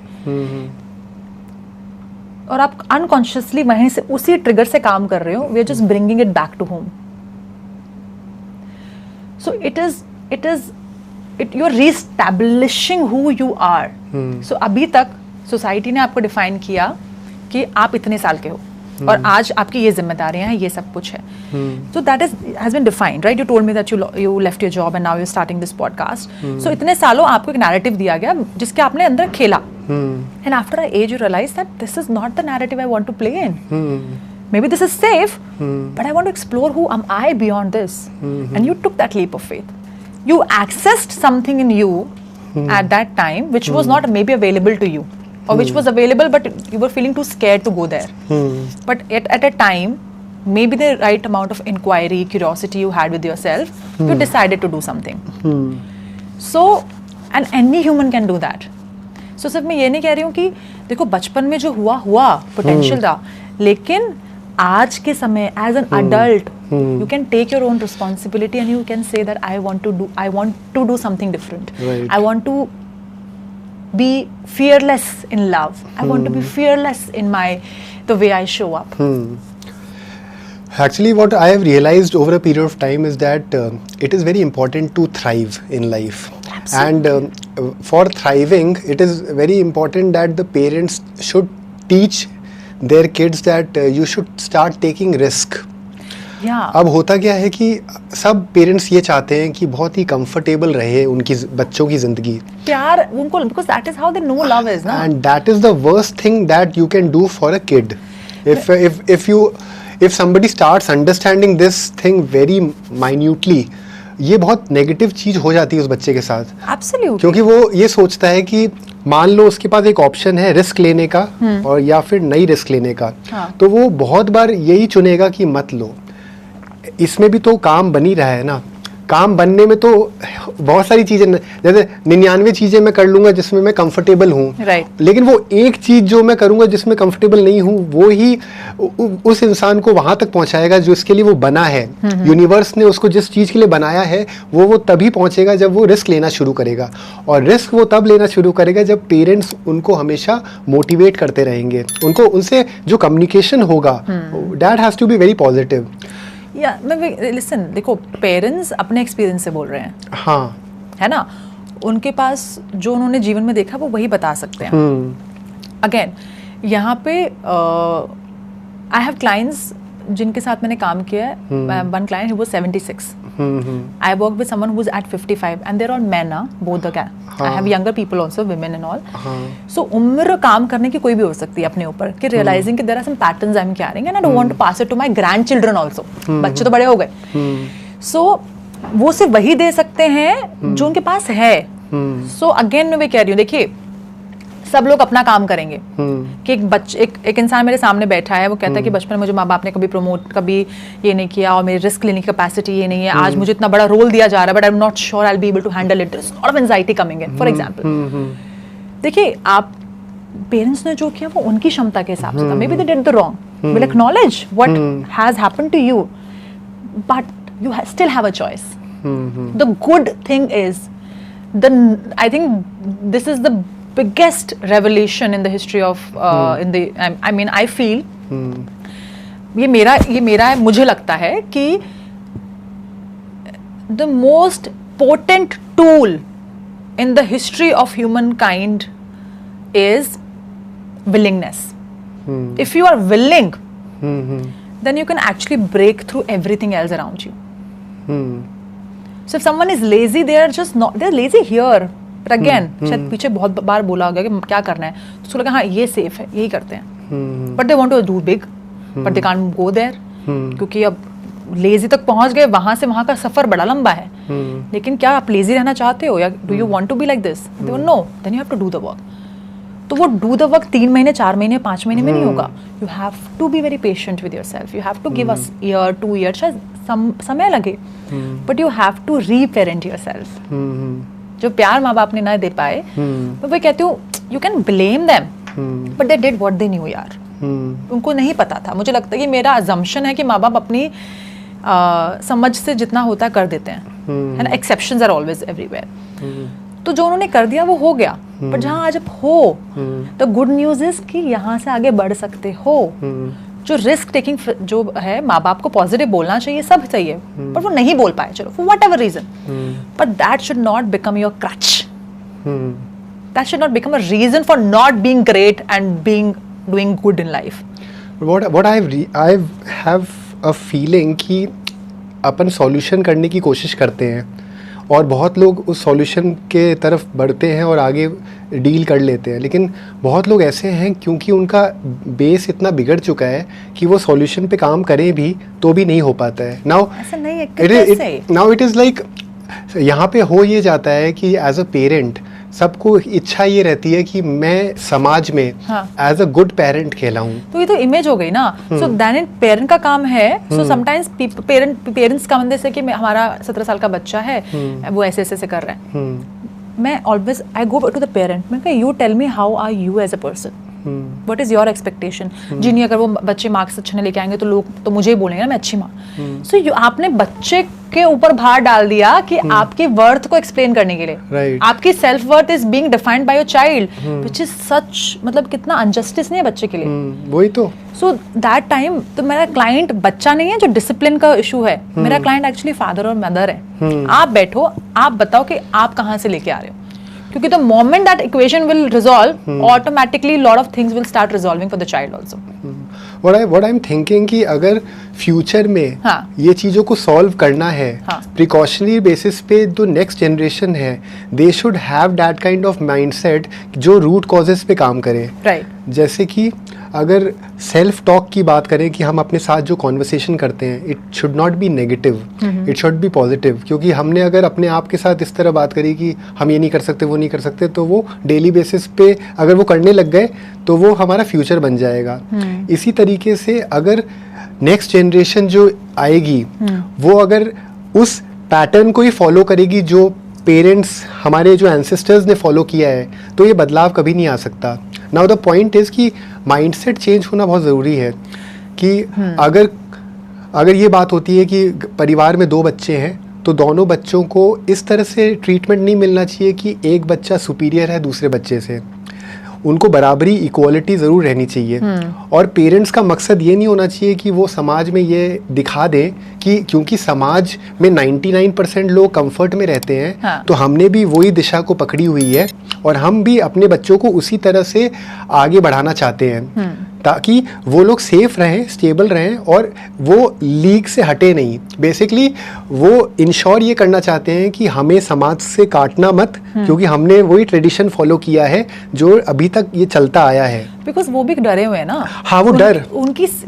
और आप अनकॉन्शियसली वहीं से उसी ट्रिगर से काम कर रहे हो. We are just bringing it back to home. So you're reestablishing who you are. So अभी तक सोसाइटी ने आपको डिफाइन किया कि आप इतने साल के हो, और आज आपकी ये जिम्मेदारियां हैं, ये सब कुछ है. So that has been defined, right? You told me that you left your job and now you're starting this podcast. So इतने सालों आपको एक narrative दिया गया जिसके आपने अंदर खेला. And after an age you realize that this is not the narrative I want to play in. Maybe this is safe, but I want to explore who am I beyond this. And you took that leap of faith. You accessed something in you at that time which was not maybe available to you, or which was available but you were feeling too scared to go there. But at a time, maybe the right amount of inquiry, curiosity you had with yourself, you decided to do something. So, and any human can do that. So सिर्फ मैं ये नहीं कह रही हूँ कि देखो बचपन में जो हुआ पोटेंशियल था, लेकिन आज के समय as an adult you can take your own responsibility and you can say that I want to do something different. Right. I want to be fearless in love. I want to be fearless in the way I show up. Actually, what I have realized over a period of time is that it is very important to thrive in life. Absolutely. And for thriving, it is very important that the parents should teach their kids that you should start taking risk. Yeah. अब होता क्या है कि सब parents ये चाहते हैं कि बहुत ही कंफर्टेबल रहे उनकी बच्चों की जिंदगी. प्यार उनको, because that is how they know love is, ना? And that is the worst thing that you can do for a kid. If somebody starts understanding this thing very minutely, ये बहुत नेगेटिव चीज हो जाती है उस बच्चे के साथ. Absolutely. क्योंकि वो ये सोचता है कि मान लो उसके पास एक ऑप्शन है रिस्क लेने का और या फिर नई रिस्क लेने का. हाँ. तो वो बहुत बार यही चुनेगा कि मत लो. इसमें भी तो काम बन ही रहा है ना. काम बनने में तो बहुत सारी चीजें, जैसे 99 चीजें मैं कर लूंगा जिसमें मैं कंफर्टेबल हूँ. Right. लेकिन वो एक चीज जो मैं करूंगा जिसमें कंफर्टेबल नहीं हूँ, वो ही उस इंसान को वहां तक पहुंचाएगा जो इसके लिए वो बना है. यूनिवर्स ने उसको जिस चीज के लिए बनाया है वो तभी पहुंचेगा जब वो रिस्क लेना शुरू करेगा. और रिस्क वो तब लेना शुरू करेगा जब पेरेंट्स उनको हमेशा मोटिवेट करते रहेंगे. उनको उनसे जो कम्युनिकेशन होगा, that has to be very positive. Listen, देखो पेरेंट्स अपने एक्सपीरियंस से बोल रहे हैं. हाँ, है ना, उनके पास जो उन्होंने जीवन में देखा वो वही बता सकते हैं. अगेन यहाँ पे आई हैव क्लाइंट्स जिनके साथ मैंने काम किया है. One client he was 76. I work with someone who's at 55 and they're all men, both the guys. I have younger people also, women and all. So उम्र काम करने की कोई भी हो सकती है अपने ऊपर, कि realizing कि there are some patterns I'm carrying and I don't want to pass it to my grandchildren also. बच्चे तो बड़े हो गए. So वो सिर्फ वही दे सकते हैं जो उनके पास है. So again मैं भी कह रही हूँ, देखिए सब लोग अपना काम करेंगे. कि एक इंसान मेरे सामने बैठा है, वो कहता है कि बचपन में मुझे माँ बाप ने कभी ये नहीं किया और मेरी रिस्क लेने की कैपेसिटी ये नहीं है. आज मुझे इतना बड़ा रोल दिया जा रहा है but I am not sure I will be able to handle it. There is lot of anxiety coming in. For example, देखिए आप पेरेंट्स ने जो किया वो उनकी क्षमता के हिसाब से था. Maybe they did the wrong. Will acknowledge what has happened to you, but you still have a choice. The good thing is I think this is the biggest revelation in the history of I mean I feel ये मेरा है, मुझे लगता है कि the most potent tool in the history of humankind is willingness. If you are willing, then you can actually break through everything else around you. So if someone is lazy, they're lazy here. But again, शायद पीछे बहुत बार बोला होगा कि क्या करना है, तो उसको लगा हाँ ये सेफ है, यही करते हैं. But they want to do big, but they can't go there. क्योंकि अब लेजी तक पहुंच गए, वहां से वहां का सफर बड़ा लंबा है. लेकिन क्या आप लेजी रहना चाहते हो, या do you want to be like this? They know, then you have to do the work. तो वो डू द वर्क 3 महीने 4 महीने 5 महीने में नहीं होगा. You have to be very patient with yourself. You have to give us year 2 year, शायद समय लगे, but you have to reparent yourself. जो प्यार माँ बाप ने ना दे पाए, मैं वही कहती हूँ, you can blame them but they did what they knew. यार उनको नहीं पता था. मुझे लगता है कि मेरा अजम्पशन है कि माँ बाप अपनी समझ से जितना होता है कर देते हैं, है ना. Exceptions are always everywhere. तो जो उन्होंने कर दिया वो हो गया. पर जहाँ आज आप हो, तो गुड न्यूज इज कि यहाँ से आगे बढ़ सकते हो. जो रिस्क टेकिंग जो है, माँ बाप को पॉजिटिव बोलना चाहिए, सब चाहिए, पर वो नहीं बोल पाए, चलो for whatever reason. But that should not become your crutch. That should not become a reason for not being great and doing good in life. what I have a feeling कि अपन solution करने की कोशिश करते हैं और बहुत लोग उस सॉल्यूशन के तरफ बढ़ते हैं और आगे डील कर लेते हैं, लेकिन बहुत लोग ऐसे हैं क्योंकि उनका बेस इतना बिगड़ चुका है कि वो सॉल्यूशन पे काम करें भी तो भी नहीं हो पाता है. नाउ इट इज़ लाइक यहाँ पे हो ये जाता है कि एज अ पेरेंट सबको इच्छा ये रहती है कि मैं समाज में एज अ गुड पेरेंट कहलाऊं. तो ये तो इमेज हो गई ना. सो देन पेरेंट का काम है. सो समटाइम्स पेरेंट्स का मतलब से कि हमारा 17 साल का बच्चा है, वो ऐसे कर रहा है. मैं always I go to the parent, मैं कहा you tell me how are you as a person, what is your expectation. जी नहीं, अगर वो बच्चे मार्क्स अच्छे नहीं लेके आएंगे तो लोग तो मुझे ही बोलेंगे ना मैं अच्छी माँ. सो आपने बच्चे के ऊपर भार डाल दिया कि आपकी वर्थ को एक्सप्लेन करने के लिए. right. आपकी self worth is being defined by your child, which is such, मतलब कितना अनजस्टिस नहीं है बच्चे के लिए. वही तो. सो दैट टाइम तो मेरा क्लाइंट बच्चा नहीं है जो डिसिप्लिन का इशू है. मेरा क्लाइंट एक्चुअली फादर और मदर है. आप बैठो, आप बताओ कि आप कहाँ से लेके आ रहे हो, क्योंकि the moment that equation will resolve, automatically lot of things will start resolving for the child also. What I'm thinking कि अगर फ्यूचर में ये चीज़ों को सॉल्व करना है प्रिकॉशनरी बेसिस पे, जो नेक्स्ट जनरेशन है they should have that kind of mindset जो रूट कॉजेस पे काम करे. राइट. जैसे कि अगर सेल्फ टॉक की बात करें कि हम अपने साथ जो कॉन्वर्सेशन करते हैं, it should not be negative, it should be positive. क्योंकि हमने अगर अपने आप के साथ इस तरह बात करी कि हम ये नहीं कर सकते, वो नहीं कर सकते, तो वो डेली बेसिस पे अगर वो करने लग गए तो वो हमारा फ्यूचर बन जाएगा. इसी तरीके से अगर नेक्स्ट जनरेशन जो आएगी वो अगर उस पैटर्न को ही फॉलो करेगी जो पेरेंट्स, हमारे जो एंसेस्टर्स ने फॉलो किया है, तो ये बदलाव कभी नहीं आ सकता. नाउ द पॉइंट इज़ कि माइंडसेट चेंज होना बहुत ज़रूरी है. कि अगर ये बात होती है कि परिवार में 2 बच्चे हैं तो दोनों बच्चों को इस तरह से ट्रीटमेंट नहीं मिलना चाहिए कि एक बच्चा सुपीरियर है दूसरे बच्चे से. उनको बराबरी, इक्वालिटी ज़रूर रहनी चाहिए. और पेरेंट्स का मकसद ये नहीं होना चाहिए कि वो समाज में ये दिखा दें कि क्योंकि समाज में 99% लोग कंफर्ट में रहते हैं, तो हमने भी वही दिशा को पकड़ी हुई है और हम भी अपने बच्चों को उसी तरह से आगे बढ़ाना चाहते हैं ताकि वो लोग सेफ रहें, स्टेबल रहें और वो लीग से हटे नहीं. बेसिकली वो इंश्योर ये करना चाहते हैं कि हमें समाज से काटना मत, क्योंकि हमने वही ट्रेडिशन फॉलो किया है जो अभी तक ये चलता आया है. बिकॉज वो भी डरे हुए हैं ना. हाँ, वो डर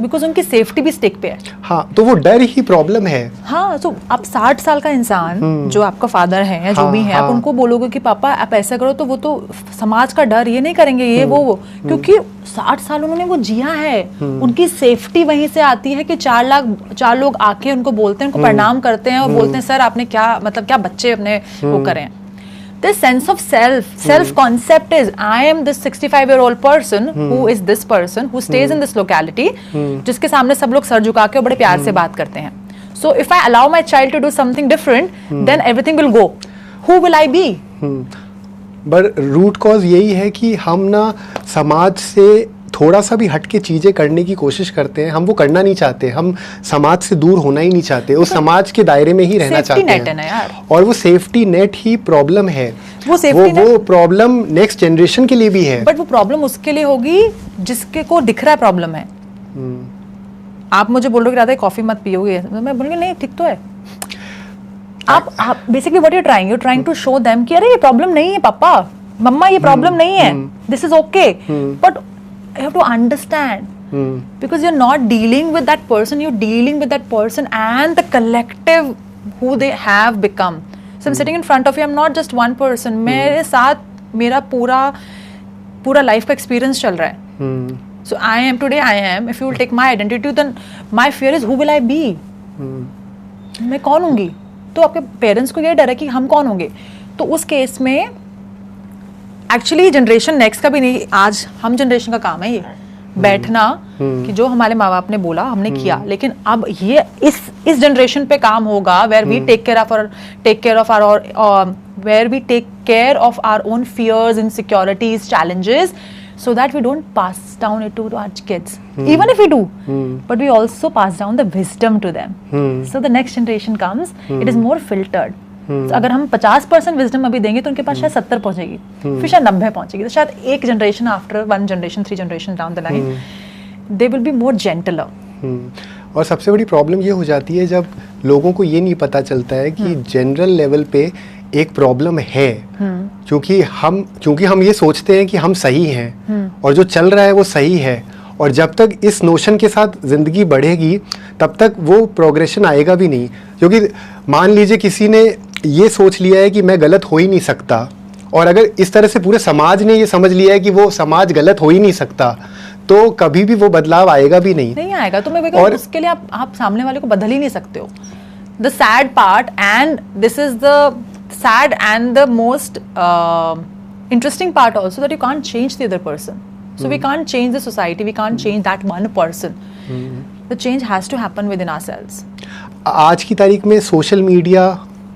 बिकॉज उनकी सेफ्टी भी स्टेक पे है. हाँ, तो वो डर ही प्रॉब्लम है. हाँ, तो आप 60 साल का इंसान जो आपका फादर है या जो भी है, आप उनको बोलोगे कि पापा आप ऐसा करो, तो वो तो समाज का डर ये नहीं करेंगे, ये वो क्योंकि 60 साल उन्होंने वो जिया है. उनकी सेफ्टी वहीं से आती है कि 4 लोग आके उनको बोलते हैं, उनको प्रणाम करते हैं और बोलते हैं सर आपने क्या, मतलब क्या बच्चे अपने वो करें. This sense of self concept is I am this 65-year-old person who is this person who stays in this locality, जिसके सामने सब लोग सर झुका के और बड़े प्यार से बात करते हैं. So if I allow my child to do something different, then everything will go. Who will I be? But root cause यही है कि हम ना समाज से थोड़ा सा भी हट के चीज़ें करने की कोशिश करते हैं. हम वो करना नहीं चाहते, हम समाज से दूर होना ही नहीं चाहते, उस समाज के दायरे में ही रहना चाहते हैं. है यार. और वो सेफ्टी नेट ही प्रॉब्लम है. वो प्रॉब्लम नेक्स्ट जनरेशन के लिए भी है. बट वो प्रॉब्लम उसके लिए होगी जिसके को दिख रहा है प्रॉब्लम है. आप मुझे बोल रहे हो कि राधा कॉफी मत पियोगे, मैं बोलूँगी नहीं ठीक तो है. आप basically what you trying to show them कि अरे ये प्रॉब्लम नहीं है पापा, मम्मा ये प्रॉब्लम नहीं है, this is okay. But you have to understand because you're not dealing with that person, you're dealing with that person and the collective who they have become. So I'm sitting in front of you, I'm not just one person. मेरे साथ मेरा पूरा life का experience चल रहा है. So I am today I am. If you will take my identity, then my fear is who will I be? मैं कौन होंगी? तो आपके पेरेंट्स को ये डर है कि हम कौन होंगे. तो उस केस में एक्चुअली जनरेशन नेक्स्ट का भी नहीं, आज हम जनरेशन का काम है ये बैठना कि जो हमारे माँ बाप ने बोला हमने किया. लेकिन अब ये इस जनरेशन पे काम होगा where we take care of our own fears, insecurities, challenges, so that we don't pass down it to our kids. Even if we do, but we also pass down the wisdom to them. So the next generation comes, it is more filtered. So अगर हम 50% wisdom अभी देंगे तो उनके पास शायद 70 पहुंचेगी, फिर शायद 90 पहुंचेगी. तो शायद एक generation after 1 generation 3 generation down the line they will be more gentler. और सबसे बड़ी प्रॉब्लम ये हो जाती है जब लोगों को ये नहीं पता चलता है कि जनरल लेवल पे एक प्रॉब्लम है, क्योंकि हम ये सोचते हैं कि हम सही हैं और जो चल रहा है वो सही है, और जब तक इस नोशन के साथ ज़िंदगी बढ़ेगी तब तक वो प्रोग्रेशन आएगा भी नहीं। क्योंकि मान लीजिए किसी ने ये सोच लिया है कि मैं गलत हो ही नहीं सकता, और अगर इस तरह से पूरे समाज ने ये समझ लिया है कि वो समाज गलत हो ही नहीं सकता, तो कभी भी वो बदलाव आएगा भी नहीं आएगा। तो मैं और उसके लिए आप सामने वाले को बदल ही नहीं सकते हो। The sad part, and this is the sad and the most interesting part also, that you can't change the other person. So we can't change the society, we can't change that one person. The change has to happen within ourselves. आज की तारीख में social media,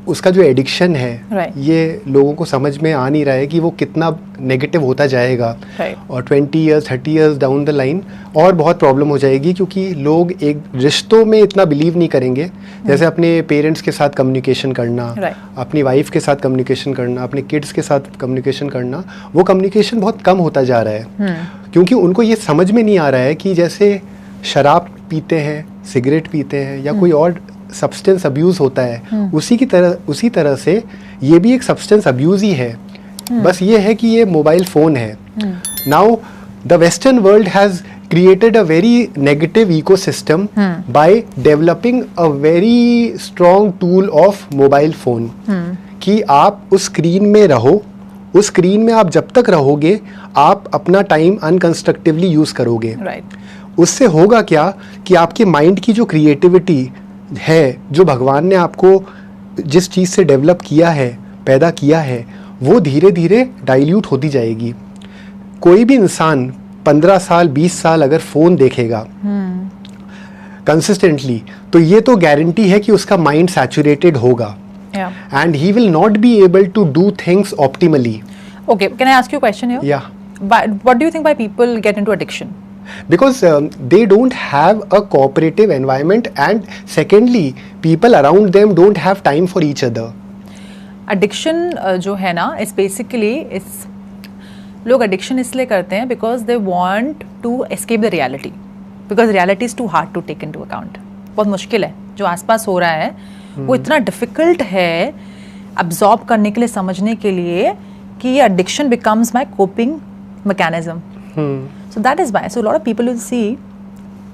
उसका जो addiction है, right. ये लोगों को समझ में आ नहीं रहा है कि वो कितना नेगेटिव होता जाएगा, right. और 20 years 30 years down the line और बहुत प्रॉब्लम हो जाएगी, क्योंकि लोग एक रिश्तों में इतना बिलीव नहीं करेंगे। जैसे अपने पेरेंट्स के साथ कम्युनिकेशन करना, right. अपनी वाइफ के साथ कम्युनिकेशन करना, अपने किड्स के साथ कम्युनिकेशन करना, वो कम्युनिकेशन बहुत कम होता जा रहा है। क्योंकि उनको ये समझ में नहीं आ रहा है कि जैसे शराब पीते हैं, सिगरेट पीते हैं, या कोई और सब्सटेंस अब्यूज़ होता है, उसी तरह से ये भी एक सब्सटेंस अब्यूज़ ही है। बस ये है कि ये मोबाइल फ़ोन है। Now the western world has created a very negative ecosystem by developing a very strong tool of mobile phone, कि आप उस स्क्रीन में रहो, उस स्क्रीन में आप जब तक रहोगे आप अपना टाइम अनकंस्ट्रक्टिवली यूज़ करोगे। right. उससे होगा क्या कि आपके माइंड की जो क्रिएटिविटी है, जो भगवान ने आपको जिस चीज़ से डेवलप किया है, पैदा किया है, वो धीरे धीरे डाइल्यूट होती जाएगी। कोई भी इंसान 15 साल 20 साल अगर फ़ोन देखेगा कंसिस्टेंटली, तो ये तो गारंटी है कि उसका माइंड सैचुरेटेड होगा, and he will not be able to do things optimally. Okay, can I ask you a question here? Yeah. What do you think why people get into addiction? Because they don't have a cooperative environment, and secondly people around them don't have time for each other. Addiction जो है ना, is basically लोग addiction इसलिए करते हैं because they want to escape the reality, because reality is too hard to take into account. बहुत मुश्किल है, जो आसपास हो रहा है वो इतना difficult है absorb करने के लिए, समझने के लिए, कि ये addiction becomes my coping mechanism. So that is why. So a lot of people will see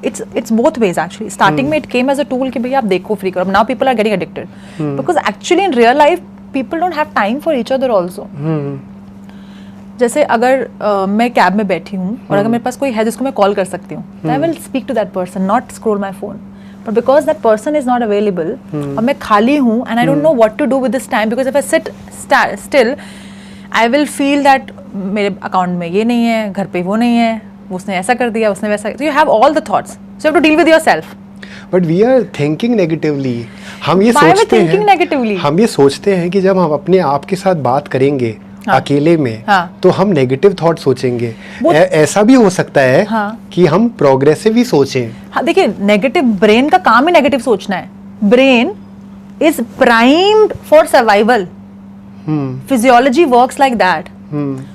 it's both ways actually. Starting में it came as a tool कि भैया आप देखो फ्री करो. Now people are getting addicted because actually in real life people don't have time for each other also. जैसे अगर मैं cab में बैठी हूँ और अगर मेरे पास कोई है जिसको मैं कॉल कर सकती हूँ, I will speak to that person, not scroll my phone. But because that person is not available और मैं खाली हूँ and I don't know what to do with this time, because if I sit still I will feel that मेरे account में ये नहीं है, घर पे वो नहीं है, उसने ऐसा कर दिया, उसने वैसा, so you have all the thoughts, so you have to deal with yourself. But we are thinking negatively. हम ये सोचते हैं कि जब हम अपने आप के साथ बात करेंगे अकेले में, तो हम नेगेटिव थॉट सोचेंगे। ऐसा भी हो सकता है कि हम प्रोग्रेसिव ही सोचें। देखिए, नेगेटिव, ब्रेन का काम ही नेगेटिव सोचना है। Brain is primed for survival, physiology works like that.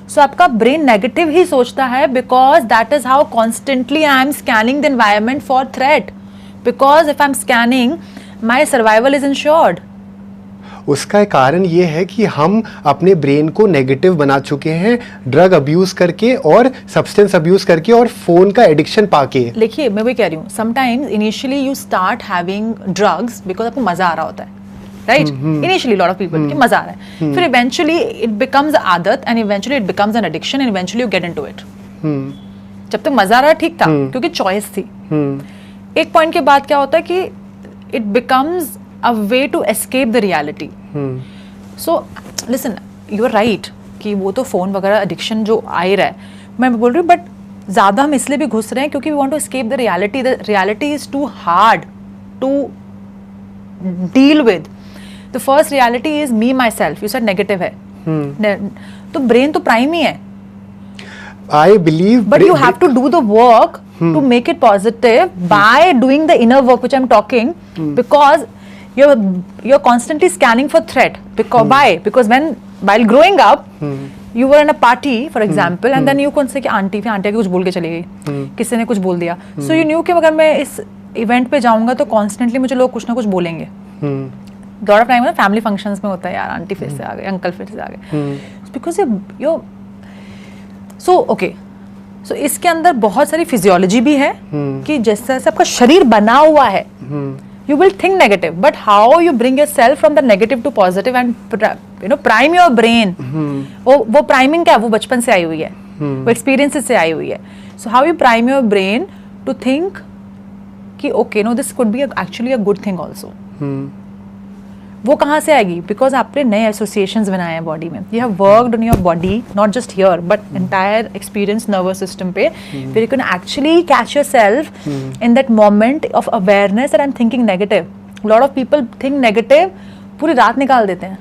So आपका ब्रेन नेगेटिव ही सोचता है because that is how constantly I am scanning the environment for threat, because if I am scanning my survival is ensured. उसका कारण ये है कि हम अपने ब्रेन को नेगेटिव बना चुके हैं ड्रग अब्यूज करके और सब्सटेंस अब्यूज करके और फोन का एडिक्शन पाके। देखिए, मैं वही कह रही हूँ, sometimes initially you start having drugs because आपको मजा आ रहा होता है, right? Initially lot of people कि मजा आ रहा है, फिर इवेंचुअली इट बिकम्स आदत and eventually it becomes an addiction and eventually you get into it. जब तक मजा आ रहा ठीक था क्योंकि चॉइस थी। एक पॉइंट के बाद क्या होता है कि it becomes a way to escape the reality. So listen, you are right कि वो तो फोन वगैरह एडिक्शन जो आ ही रहा है, मैं बोल रही हूँ, बट ज़्यादा हम इसलिए भी घुस रहे हैं क्योंकि we want to escape the reality. The reality is too hard to deal with. The first reality is me myself. You said negative है, तो ब्रेन तो प्राइम ही है. I believe, but you have to do the work to make it positive by doing the inner work which I'm talking, because you're constantly scanning for threat. Because why? Because while growing up, you were in a party for example and then you कौन से कि aunty आके कुछ बोल के चली गई, किसी ने कुछ बोल दिया, सो यू न्यू कि अगर मैं इस इवेंट पे जाऊंगा तो कॉन्स्टेंटली मुझे लोग कुछ ना कुछ बोलेंगे. लॉट ऑफ टाइम ना फैमिली फंक्शंस में होता है यार, आंटी फिर से आ गए, अंकल फिर से आ गए, बिकॉज यू सो ओके. सो इसके अंदर बहुत सारी फिजियोलॉजी भी है कि जैसे आपका शरीर बना हुआ है, you will think negative, but how you bring yourself from the negative to positive and prime your brain. वो priming क्या है, वो बचपन से आई हुई है, वो experiences से आई हुई है. So how you prime your brain to think कि okay, no, this could be actually a good thing also. वो कहाँ से आएगी? बिकॉज आपने नए एसोसिएशंस बनाए हैं बॉडी में. You have worked on your body, not just here but entire experience nervous system पे, फिर you can actually catch yourself in that moment of awareness that I am thinking negative. Lot of people think negative, पूरी रात निकाल देते हैं.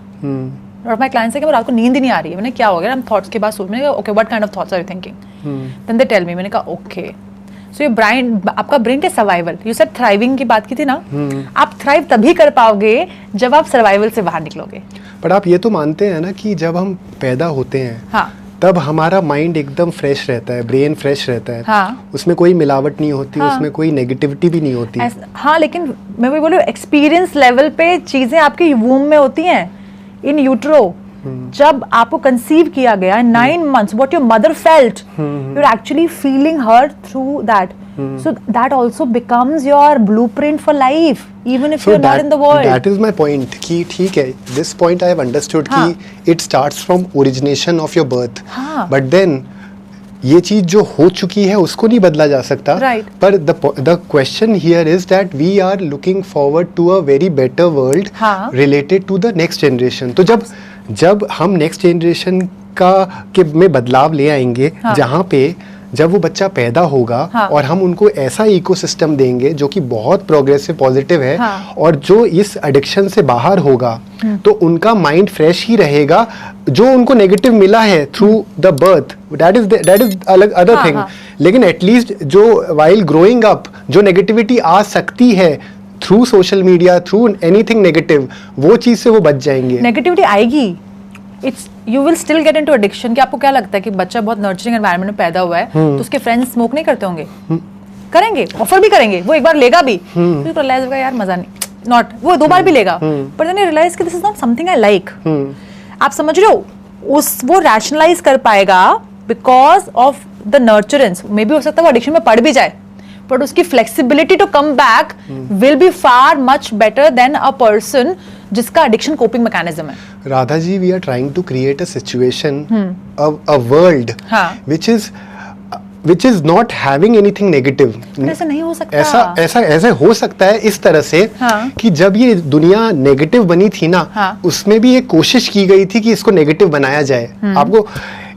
Lot of my clients से रात को नींद ही नहीं आ रही है. मैंने क्या हो गया, हम थॉट्स के बाद सोच, मैंने कहा okay what kind of thoughts are you thinking, then they tell me. मैंने कहा ओके. सो ये ब्रेन, आपका ब्रेन के सर्वाइवल, यू सेड थ्राइविंग की बात की थी ना, आप थ्राइव तभी कर पाओगे जब आप सर्वाइवल से बाहर निकलोगे. पर आप ये तो मानते हैं ना कि जब हम पैदा होते हैं, हाँ, तब हमारा माइंड एकदम फ्रेश रहता है, ब्रेन फ्रेश रहता है, हाँ, उसमें कोई मिलावट नहीं होती, हाँ, उसमें कोई नेगेटिविटी भी नहीं होती. हाँ, लेकिन मैं वही बोलूँ, एक्सपीरियंस लेवल पे चीजें आपके वूम में होती हैं, इन यूट्रो. जब आपको कंसीव किया गया 9 months, what your mother felt, you're actually feeling her through that. So that also becomes your blueprint for life, even if you're not in the world. That is my point. कि ठीक है, this point I have understood कि it starts from origination of your birth. But then ये चीज जो हो चुकी है उसको नहीं बदला जा सकता. Right. पर the question here is that we are looking forward to a very better world related to the next generation. तो जब हम नेक्स्ट जनरेशन के में बदलाव ले आएंगे, जहाँ पे जब वो बच्चा पैदा होगा और हम उनको ऐसा इकोसिस्टम देंगे जो कि बहुत प्रोग्रेसिव पॉजिटिव है, और जो इस एडिक्शन से बाहर होगा, तो उनका माइंड फ्रेश ही रहेगा. जो उनको नेगेटिव मिला है through the birth, that is अलग अदर थिंग. लेकिन एटलीस्ट जो वाइल ग्रोइंग अप जो नेगेटिविटी आ सकती है through social media, through anything negative, वो चीज से वो बच जाएंगे. नेगेटिविटी आएगी, it's you will still get into addiction. कि आपको क्या लगता है कि बच्चा बहुत नर्चरिंग एनवायरनमेंट में पैदा हुआ है, तो उसके फ्रेंड्स स्मोक नहीं करते होंगे? करेंगे, ऑफर भी करेंगे, वो एक बार लेगा भी, फिर रियलाइज होगा यार मजा नहीं, नॉट, वो 2 बार भी लेगा, पर देन रियलाइज कि this is not something I like. आप समझ रहे हो, वो रैशनलाइज कर पाएगा because of the nurturance. May be हो सकता है वो एडिक्शन में पड़ भी जाए, but उसकी flexibility to come back will be far much better than a person जिसका addiction coping mechanism है. Radha ji, we are trying to create a situation, a world which is not having anything negative. ऐसा नहीं हो सकता. ऐसा हो सकता है इस तरह से कि जब ये दुनिया नेगेटिव बनी थी ना, उसमें भी एक कोशिश की गई थी कि इसको नेगेटिव बनाया जाए. आपको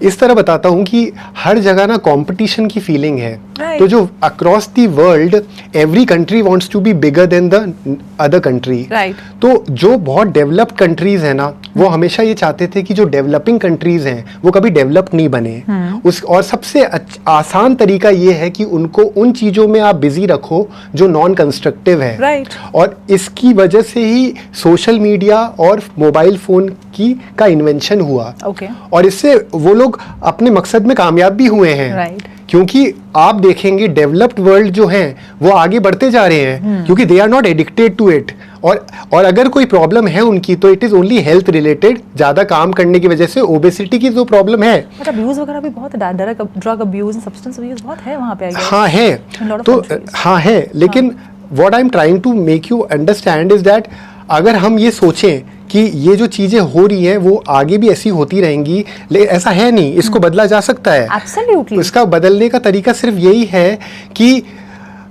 इस तरह बताता हूँ कि हर जगह ना कंपटीशन की फीलिंग है. तो जो across the world every country wants to be bigger than the other country. तो जो बहुत डेवलप्ड कंट्रीज है ना, वो हमेशा ये चाहते थे कि जो डेवलपिंग कंट्रीज हैं वो कभी डेवलप नहीं बने. और सबसे आसान तरीका ये है कि उनको उन चीजों में आप बिजी रखो जो नॉन कंस्ट्रक्टिव है. और इसकी वजह से ही सोशल मीडिया और मोबाइल फोन का इन्वेंशन हुआ. और इससे वो लोग अपने मकसद में कामयाब भी हुए हैं. क्योंकि आप देखेंगे डेवलप्ड वर्ल्ड जो हैं वो आगे बढ़ते जा रहे हैं, क्योंकि they are not addicted to it. और अगर कोई प्रॉब्लम है उनकी तो it is only health related. ज्यादा काम करने की वजह से ओबेसिटी की जो प्रॉब्लम है, अब्यूज वगैरह भी बहुत है, ड्रग अब्यूज, सब्सटेंस अब्यूज बहुत है वहां पे. हाँ है, तो हाँ है, लेकिन what I am trying to make you understand is that अगर हम ये सोचें कि ये जो चीजें हो रही हैं वो आगे भी ऐसी होती रहेंगी, लेकिन ऐसा है नहीं. इसको बदला जा सकता है. Absolutely. इसका बदलने का तरीका सिर्फ यही है कि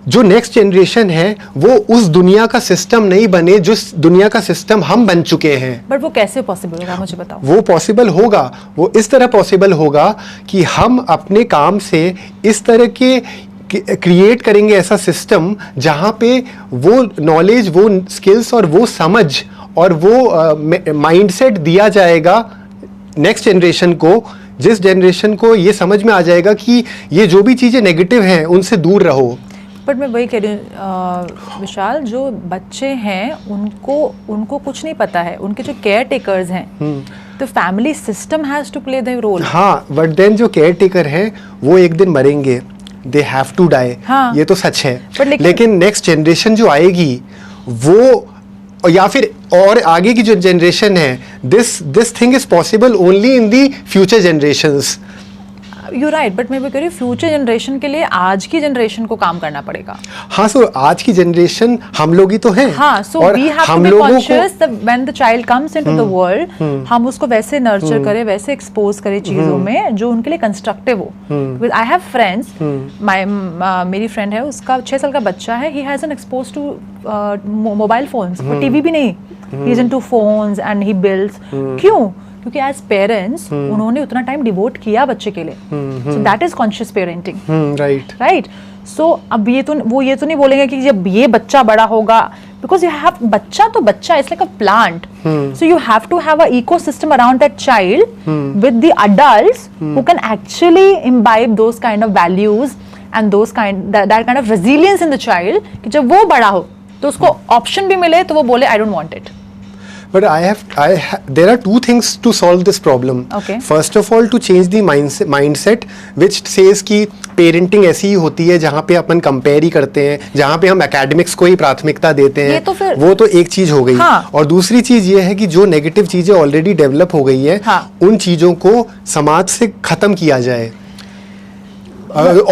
जो नेक्स्ट जनरेशन है वो उस दुनिया का सिस्टम नहीं बने जो दुनिया का सिस्टम हम बन चुके हैं. बट वो कैसे पॉसिबल होगा, मुझे बताओ. वो पॉसिबल होगा, वो इस तरह पॉसिबल होगा कि हम अपने काम से इस तरह के क्रिएट करेंगे ऐसा सिस्टम जहाँ पे वो नॉलेज, वो स्किल्स और वो समझ और वो माइंडसेट दिया जाएगा नेक्स्ट जनरेशन को, जिस जनरेशन को ये समझ में आ जाएगा कि ये जो भी चीज़ें नेगेटिव हैं उनसे दूर रहो. बट मैं वही कह रही हूँ विशाल, जो बच्चे हैं उनको कुछ नहीं पता है. उनके जो केयर टेकर्स हैं The family system has to play their role. हाँ, बट देन जो केयर टेकर है वो एक दिन मरेंगे, दे हैव टू डाई, हाँ. ये तो सच है. लेकिन नेक्स्ट जनरेशन जो आएगी वो, या फिर और आगे की जो जनरेशन है, this thing is possible only in the future generations. You're right, but मैं भी कह रही हूँ फ्यूचर जनरेशन के लिए आज की जनरेशन को काम करना पड़ेगा. हाँ, सो आज की जनरेशन हम लोग ही तो हैं. हाँ, so we have to be conscious that when the child comes into the world, हम उसको वैसे नर्चर करें, वैसे एक्सपोज करें चीजों में जो उनके लिए कंस्ट्रक्टिव हो. Because I have friends, मेरी फ्रेंड है, उसका 6 साल का बच्चा है, he hasn't exposed to mobile phones, वो टीवी भी नहीं, he is into phones and he builds. क्यों? क्योंकि एज पेरेंट्स उन्होंने उतना टाइम डिवोट किया बच्चे के लिए. So that is conscious parenting. Right. So अब ये तो नहीं बोलेंगे कि जब ये बच्चा बड़ा होगा, बिकॉज यू हैव, बच्चा तो बच्चा, it's like a plant. So you have to have a ecosystem around that child with the adults who can actually imbibe those kind of values and that kind of resilience in the child, कि जब वो बड़ा हो तो उसको option भी मिले तो वो बोले I don't want it. But there are two things to solve this problem. Okay. First of all, to change the mindset which says कि parenting ऐसी ही होती है जहाँ पे अपन कंपेयर ही करते हैं, जहाँ पे हम academics को ही प्राथमिकता देते हैं. वो तो एक चीज हो गई. हाँ. और दूसरी चीज ये है कि जो नेगेटिव चीजें ऑलरेडी डेवलप हो गई है, हाँ. उन चीजों को समाज से खत्म किया जाए.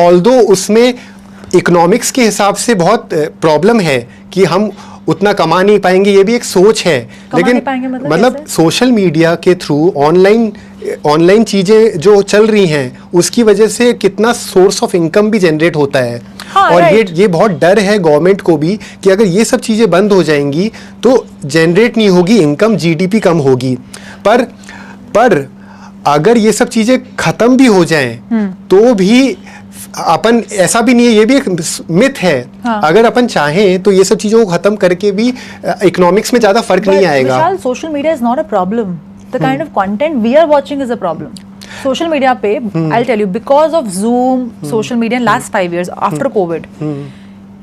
ऑल्दो उसमें इकोनॉमिक्स के हिसाब से बहुत प्रॉब्लम है कि हम उतना कमा नहीं पाएंगे, ये भी एक सोच है. लेकिन मतलब सोशल मीडिया के थ्रू ऑनलाइन चीजें जो चल रही हैं उसकी वजह से कितना सोर्स ऑफ इनकम भी जनरेट होता है. हाँ, और right. ये बहुत डर है गवर्नमेंट को भी कि अगर ये सब चीजें बंद हो जाएंगी तो जनरेट नहीं होगी इनकम, जीडीपी कम होगी. पर अगर ये सब चीजें खत्म भी हो जाएं तो भी अपन, ऐसा भी नहीं है, ये भी एक मिथ है. हाँ. अगर अपन चाहें तो ये सब चीजों को खत्म करके भी इकोनॉमिक्स में ज्यादा फर्क नहीं आएगा. Social media is not a problem. The kind of content we are watching is a problem. Social media पे I tell you, because of Zoom, social media last 5 years after Covid,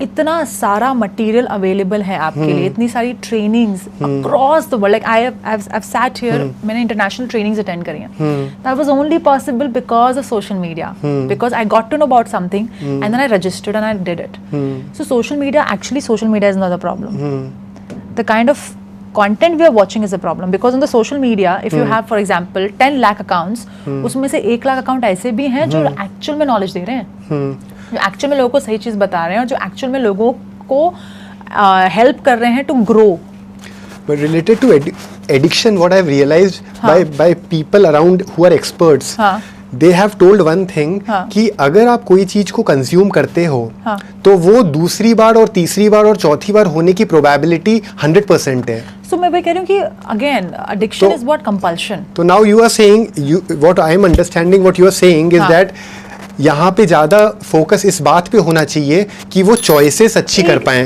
इतना सारा material available है आपके लिए, इतनी सारी trainings across the world. Like I have sat here, मैंने international trainings attend करी हैं. That was only possible because of social media, because I got to know about something and then I registered and I did it. So social media is not a problem. The kind of content we are watching is a problem, because on the social media if you have for example 10 lakh accounts, उसमें से 1 lakh account ऐसे भी हैं जो actual में knowledge दे रहे हैं, जो एक्चुअल में लोगों को सही चीज बता रहे हैं और जो एक्चुअल में लोगों को हेल्प कर रहे हैं to grow. But related to addiction, what I've realized by people around who are experts, they have told one thing कि अगर आप कोई चीज को कंज्यूम करते हो तो वो दूसरी बार और तीसरी बार और चौथी बार होने की प्रोबेबिलिटी 100% है. So मैं कह रही हूँ कि again addiction is what compulsion. तो now you are saying, what I am understanding what you are saying is that यहाँ पे ज्यादा फोकस इस बात पे होना चाहिए कि वो चॉइसेस अच्छी कर पाएं.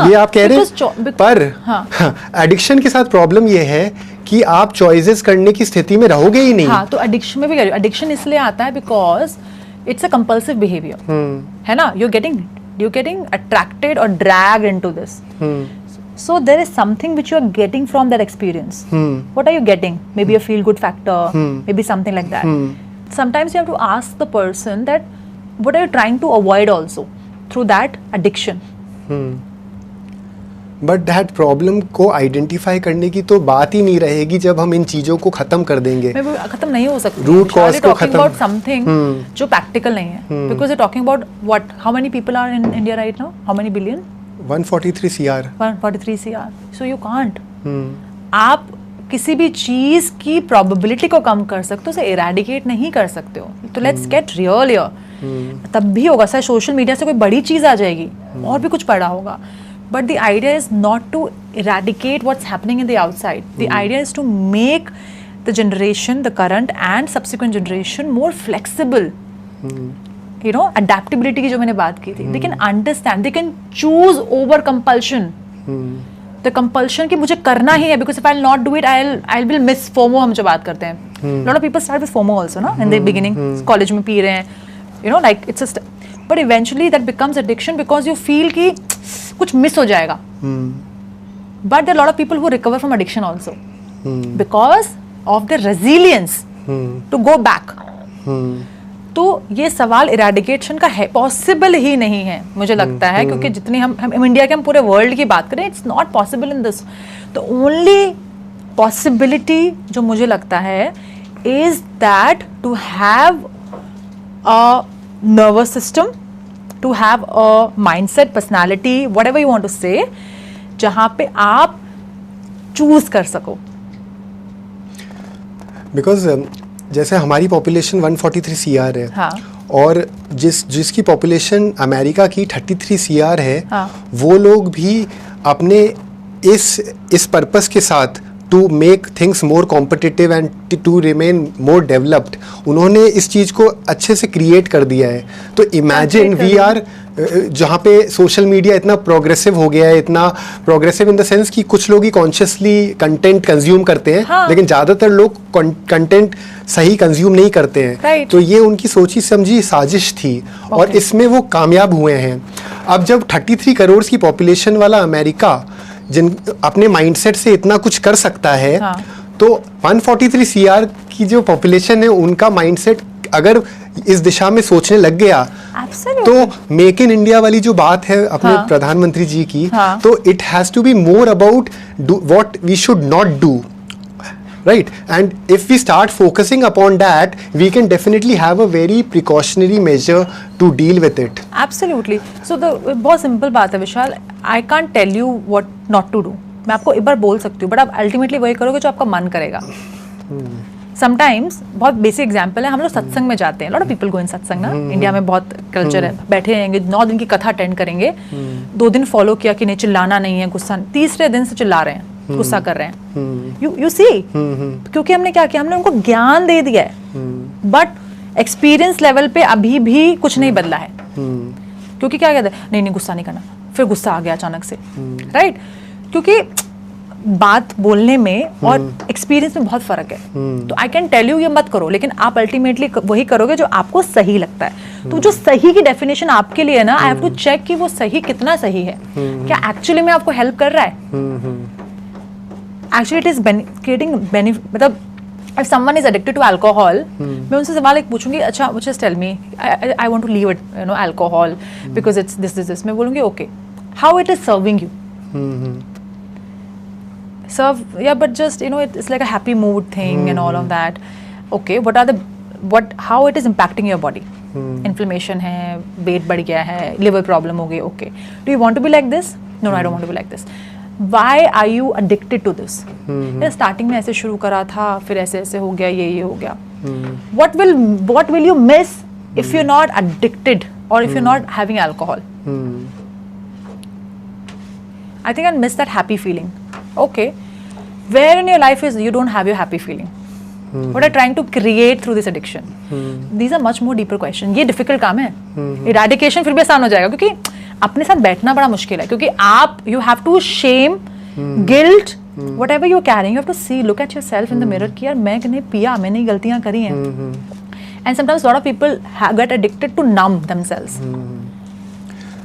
ये आप कह रहे हैं. पर एडिक्शन के साथ प्रॉब्लम ये है कि आप चॉइसेस करने की स्थिति में रहोगे ही नहीं. हाँ, तो एडिक्शन में भी कह रही हूँ, एडिक्शन इसलिए आता है because it's a compulsive behaviour, है ना. you're getting attracted or dragged into this. So there is something which you are getting from that experience. What are you getting? Maybe a feel good factor, maybe something like that. Sometimes you have to ask the person that what are you trying to avoid also through that addiction. But that problem को identify करने की तो बात ही नहीं रहेगी जब हम इन चीजों को खत्म कर देंगे. खत्म नहीं हो सकती. रूट कॉज को खत्म. अबाउट समथिंग जो प्रैक्टिकल नहीं है, because you talking about what, how many people are in India right now, how many billion? 143 CR. So you can't. आप किसी भी चीज की प्रोबेबिलिटी को कम कर सकते हो, उसे इरेडिकेट नहीं कर सकते हो. तो लेट्स गेट रियल हियर. तब भी होगा सर, सोशल मीडिया से कोई बड़ी चीज आ जाएगी और भी कुछ पड़ा होगा. But the idea is not to eradicate what's happening in the outside. The idea is to make the generation, the current and subsequent generation more flexible. You know, adaptability की जो मैंने बात की थी. They can understand, they can choose over compulsion. The compulsion कि मुझे करना ही है, because if I'll not do it, I'll will miss FOMO. हम जो बात करते हैं, lot of people start with FOMO also, ना, in the beginning. College में पी रहे हैं, you know, like it's a but eventually that becomes addiction because you feel कि कुछ मिस हो जाएगा. But there are a lot of people who recover from addiction also, because of the resilience to go back. तो ये सवाल eradication का है, possible ही नहीं है मुझे लगता है, क्योंकि जितनी हम इंडिया के, हम पूरे वर्ल्ड की बात करें, it's not possible in this. The only possibility जो मुझे लगता है is that to have a nervous system, to have a mindset, personality, whatever you want to say, जहां पे आप चूज कर सको. बिकॉज जैसे हमारी पॉपुलेशन 143 CR है. हाँ. और जिसकी पॉपुलेशन अमेरिका की 33 CR है. हाँ. वो लोग भी अपने इस पर्पस के साथ to make things more competitive and to remain more developed, उन्होंने इस चीज़ को अच्छे से क्रिएट कर दिया है. तो इमेजिन वी आर, जहाँ पे सोशल मीडिया इतना प्रोग्रेसिव हो गया है, इतना प्रोग्रेसिव इन द सेंस कि कुछ लोग ही कॉन्शियसली कंटेंट कंज्यूम करते हैं. हाँ. लेकिन ज़्यादातर लोग कंटेंट सही कंज्यूम नहीं करते हैं. Right. तो ये उनकी सोची समझी साजिश थी. और इसमें वो कामयाब हुए हैं. अब जब 33 करोड़ की पॉपुलेशन वाला अमेरिका जिन अपने माइंडसेट से इतना कुछ कर सकता है. हाँ. तो 143 CR की जो पॉपुलेशन है, उनका माइंडसेट अगर इस दिशा में सोचने लग गया, तो मेक इन इंडिया वाली जो बात है अपने प्रधानमंत्री जी की, तो it has to be more about what we should not do, right? And if we start focusing upon that, we can definitely have a very precautionary measure to deal with it. Absolutely. So बहुत simple बात है विशाल. I can't tell you what not to do. मैं आपको एक बार बोल सकती हूँ, but आप अल्टीमेटली वही करोगे जो आपका मन करेगा. समटाइम्स बहुत बेसिक एग्जाम्पल है, हम लोग सत्संग में जाते हैं. लॉट ऑफ पीपल गो इन सत्संग ना, इंडिया में बहुत कल्चर है. बैठे रहेंगे, 9 दिन की कथा अटेंड करेंगे, 2 दिन फॉलो किया कि नहीं चिल्लाना नहीं है, गुस्सा, तीसरे दिन से चिल्ला रहे हैं, गुस्सा कर रहे हैं. यू सी, क्योंकि हमने क्या किया, हमने उनको ज्ञान दे दिया है, बट एक्सपीरियंस लेवल पे अभी भी कुछ नहीं बदला है. क्योंकि क्या कहते हैं, नहीं गुस्सा नहीं करना, फिर गुस्सा आ गया अचानक से, राइट? क्योंकि बात बोलने में और एक्सपीरियंस में बहुत फर्क है. तो आई कैन टेल यू ये मत करो, लेकिन आप अल्टीमेटली वही करोगे जो आपको सही लगता है. तो जो सही की डेफिनेशन आपके लिए है ना, आई हैव टू चेक कि वो सही कितना सही है, क्या एक्चुअली में आपको हेल्प कर रहा है. Actually, it is creating benefit. मतलब if someone is addicted to alcohol, मैं उनसे सवाल एक पूछूंगी, अच्छा just tell me, I want to leave it, alcohol because it's this. मैं बोलूँगी okay, how it is serving you? Serve, yeah, but just it's like a happy mood thing and all of that. Okay, how it is impacting your body? Inflammation है, weight बढ़ गया है, liver problem हो गई. Okay, do you want to be like this? No, I don't want to be like this. Why are you addicted to this? Starting में ऐसे शुरू करा था, फिर ऐसे हो गया, ये हो गया. What will you miss if you're not addicted or if you're not having alcohol? I think I'll miss that happy feeling. Okay, where in your life is you don't have your happy feeling? What are you trying to create through this addiction? These are much more deeper questions. ये difficult काम है. Eradication फिर भी आसान हो जाएगा, क्योंकि अपने साथ बैठना बड़ा मुश्किल है, क्योंकि आप you have to shame, guilt, whatever you are carrying, you have to see, look at yourself in the mirror कि यार मैंने पिया, मैंने गलतियां करी हैं. And sometimes lot of people get addicted to numb themselves.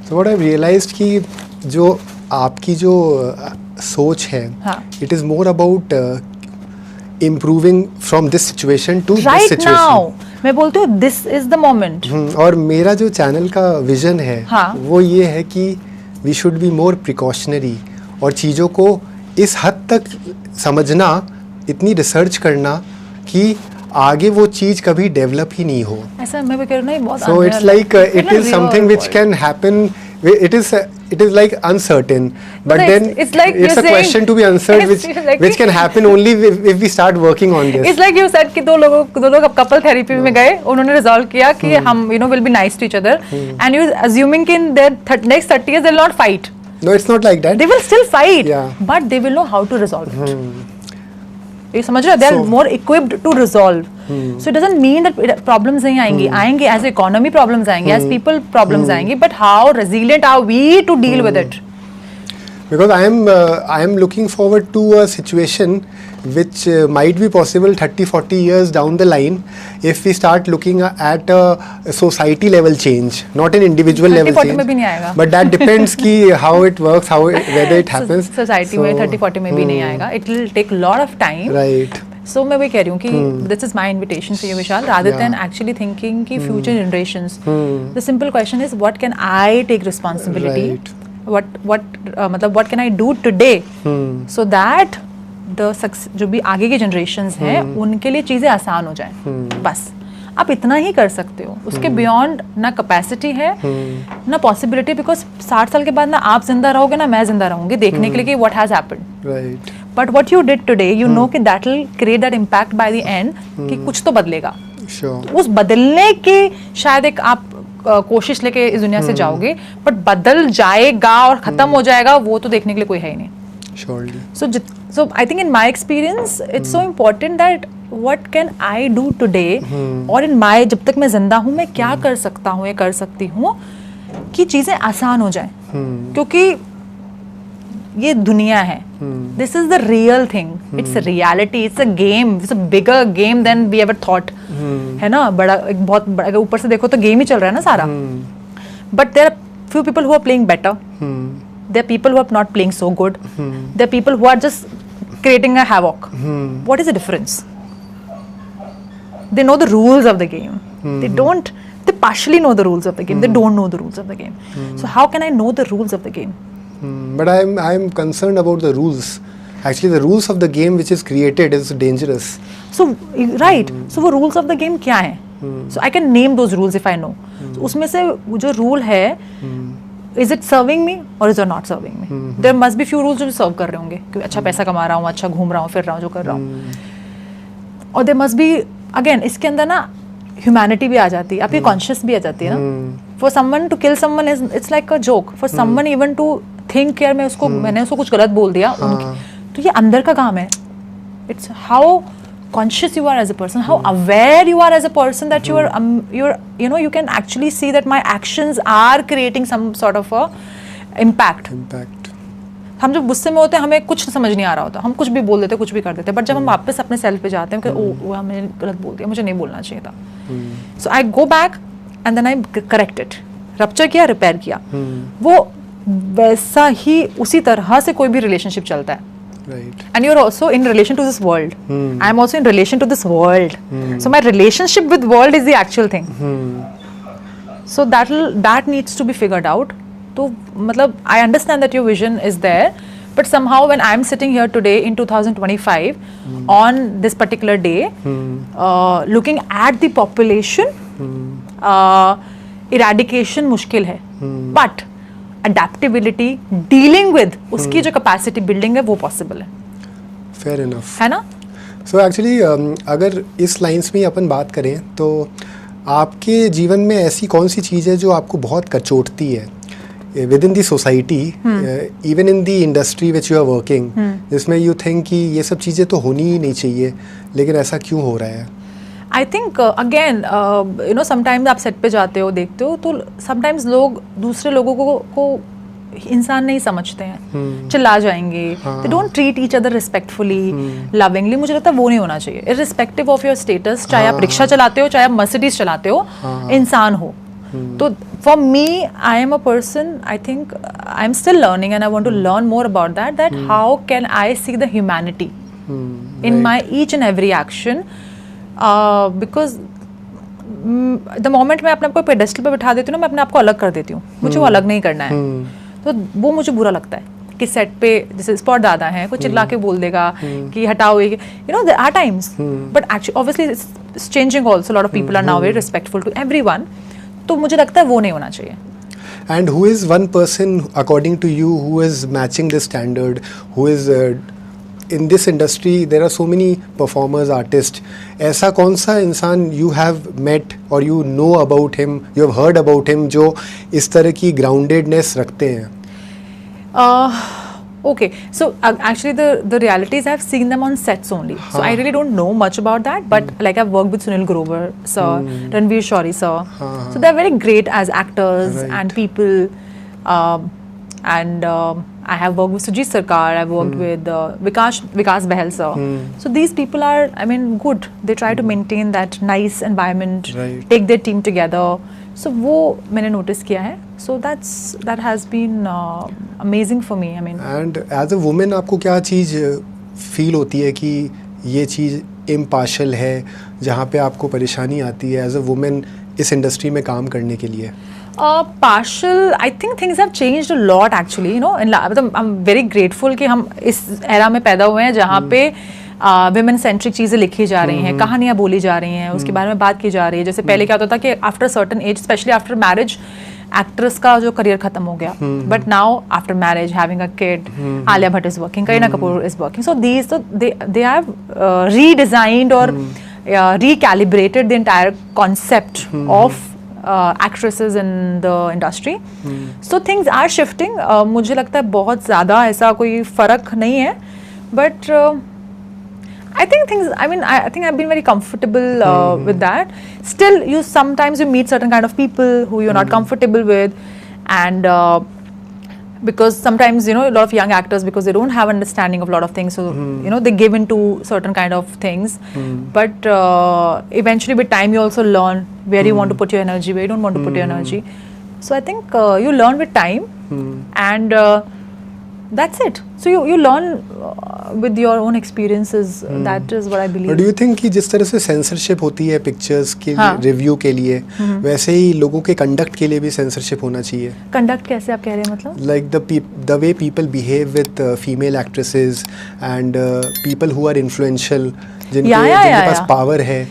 So what I realised कि जो आपकी जो सोच है, it is more about improving from this situation to this situation. मैं बोलती हूँ दिस इज द मोमेंट. और मेरा जो चैनल का विजन है, वो ये है कि we should be more precautionary, और चीज़ों को इस हद तक समझना, इतनी रिसर्च करना कि आगे वो चीज़ कभी डेवलप ही नहीं हो. ऐसा मैं भी कह रही हूँ. So it's like it is something which can happen. It is like uncertain, but then it's a question to be answered, which can happen only if we start working on this. It's like you said कि दो लोग अब couple therapy में गए, उन्होंने resolve किया कि हम will be nice to each other, and you assuming कि in their next 30 years they'll not fight. No, it's not like that. They will still fight, yeah, but they will know how to resolve it. ये समझ रहे हो? They are more equipped to resolve. So it doesn't mean that problems नहीं आएंगे as economy problems आएंगे, as people problems आएंगे, but how resilient are we to deal with it? Because I am looking forward to a situation which might be possible 30-40 years down the line if we start looking at a society level change, not an individual level change. 30-40 में भी नहीं आएगा. But that depends कि how it works, whether it happens. Society में 30-40 में भी नहीं आएगा. It will take a lot of time. Right. सो मैं वही कह रही हूँ कि this is my invitation to you Vishal, rather than actually thinking कि future generations, the simple question is what can I take responsibility, what can I do today so that जो भी आगे के जनरेशंस हैं उनके लिए चीज़ें आसान हो जाएं, बस आप इतना ही कर सकते हो, उसके बियॉन्ड ना कैपेसिटी है ना पॉसिबिलिटी, बिकॉज 60 साल के बाद ना आप जिंदा रहोगे ना मैं जिंदा रहूंगी देखने के लिए कि what has happened, but what you did today you know कि that will create that impact by the end, कि कुछ तो बदलेगा। उस बदलने की शायद एक आप कोशिश लेके इस दुनिया से जाओगे, बट बदल जाएगा और खत्म हो जाएगा वो तो देखने के लिए कोई है ही नहीं। So I think in my experience it's so important that what can I do today, और in my जब तक मैं जिंदा हूँ मैं क्या कर सकता हूँ या कर सकती हूँ कि चीजें आसान हो जाएं, क्योंकि ये दुनिया है, this is the real thing, it's reality, it's a game, it's a bigger game than we ever thought, है ना, बड़ा एक बहुत बड़ा, अगर ऊपर से देखो तो गेम ही चल रहा है ना सारा, but there are few people who are playing better, there are people who are not playing so good, there are people who are just creating a havoc. What is the difference? They know the rules of the game. They partially know the rules of the game. They don't know the rules of the game. So how can I know the rules of the game? But I'm concerned about the rules. Actually, the rules of the game which is created is dangerous. So right. So वो rules of the game क्या हैं? So I can name those rules if I know. So उसमें से जो rule है, is it serving me or is it not serving me? There must be few rules जो serve कर रहे होंगे, कि अच्छा पैसा कमा रहा हूँ, अच्छा घूम रहा हूँ, फिर रहा हूँ, जो कर रहा हूँ, और there must be again इसके अंदर ना humanity भी आ जाती है, आपकी conscious भी आ जाती है ना। For someone to kill someone is it's like a joke. For someone even to think यार मैंने उसको कुछ गलत बोल दिया, तो ये अंदर का काम है। It's how conscious you are as a person, how aware you are as a person, that you are you can actually see that my actions are creating some sort of a impact. हम जब गुस्से में होते हैं हमें कुछ समझ नहीं आ रहा होता, हम कुछ भी बोल देते, कुछ भी कर देते, बट जब हम वापस अपने सेल्फ पे जाते हैं कि ओह मैंने गलत बोल दिया, मुझे नहीं बोलना चाहिए था, so I go back and then I correct it, rupture किया, रिपेयर किया। वो वैसा ही उसी तरह से कोई भी रिलेशनशिप चलता है। Right. And you're also in relation to this world. I am also in relation to this world. So my relationship with world is the actual thing. So that needs to be figured out. So मतलब I understand that your vision is there, but somehow when I am sitting here today in 2025 on this particular day, looking at the population, eradication मुश्किल है, but adaptability, dealing with उसकी जो capacity building है वो possible है। Fair enough, है ना। So actually अगर इस लाइंस में अपन बात करें तो आपके जीवन में ऐसी कौन सी चीज़ है जो आपको बहुत कचोटती है within the society, even in the industry which you are working, जिसमें यू थिंक कि ये सब चीज़ें तो होनी ही नहीं चाहिए, लेकिन ऐसा क्यों हो रहा है? आई थिंक अगेन समटाइम्स आप सेट पे जाते हो, देखते हो, तो समटाइम्स लोग दूसरे लोगों को इंसान नहीं समझते हैं, चिल्ला जाएंगे, they don't treat each other respectfully, lovingly. मुझे लगता है वो नहीं होना चाहिए, इररिस्पेक्टिव ऑफ योर स्टेटस, चाहे आप रिक्शा चलाते हो, चाहे आप मर्सिडीज चलाते हो, इंसान हो। तो for me I am a person, I think I am still learning and I want to learn more about that how can I see the humanity in my each and every action, because the moment मैं अपने आप को pedestal पे बिठा देती हूँ ना, मैं अपने आप को अलग कर देती हूँ, मुझे वो अलग नहीं करना है, तो वो मुझे बुरा लगता है कि सेट पे जैसे स्पॉट दादा हैं, कोई चिल्ला के बोल देगा कि हटाओ ये, you know there are times, but actually obviously it's changing also, lot of people are now very respectful to everyone, तो मुझे लगता है वो नहीं होना चाहिए। And who is one person according to you who is matching this standard, who is in this industry there are so many performers, artists, ऐसा कौन सा इंसान you have met or you know about him, you have heard about him, जो इस तरह की groundedness रखते हैं? Okay, so actually the realities I've seen them on sets only, so I really don't know much about that, but like I've worked with Sunil Grover sir, Ranveer Shori sir, so they're very great as actors and people, and I have worked with Sujit Sarkar, I've worked with Vikas Behel sir, so these people are, I mean, good, they try to maintain that nice environment, take their team together, so वो मैंने notice किया है, so that has been amazing for me, I mean. And as a woman आपको क्या चीज़ feel होती है कि ये चीज़ इम्पार्शल है, जहाँ पे आपको परेशानी आती है एज अ वुमेन इस इंडस्ट्री में काम करने के लिए? Partial, I think things have changed a lot actually, you know. मतलब I'm very grateful कि हम इस एरा में पैदा हुए हैं जहाँ पे women centric चीज़ें लिखी जा रही हैं, कहानियाँ बोली जा रही हैं, उसके बारे में बात की जा रही है. जैसे पहले क्या होता था कि after certain age, specially after marriage, actress का जो करियर खत्म हो गया. But now after marriage, having a kid, Alia Bhatt is working, Kareena Kapoor is working, so they have redesigned or recalibrated the entire concept of actresses in the industry. So things are shifting. मुझे लगता है बहुत ज़्यादा ऐसा कोई फ़र्क नहीं है, but I think things, I mean, I think I've been very comfortable with that. Still, sometimes you meet certain kind of people who you're not comfortable with, and because sometimes, you know, a lot of young actors, because they don't have understanding of a lot of things, so you know, they give into certain kind of things. But eventually with time you also learn where you want to put your energy, where you don't want to put your energy. So I think you learn with time, and that's it. So you learn with your own experiences. That is what I believe. But do you think कि जिस तरह से censorship होती है pictures के review के लिए, वैसे ही लोगों के कंडक्ट के लिए भी censorship होना चाहिए? कंडक्ट कैसे आप कह रहे हैं मतलब? Like the way people behave with female actresses and people who are influential, जिनके पास पावर है,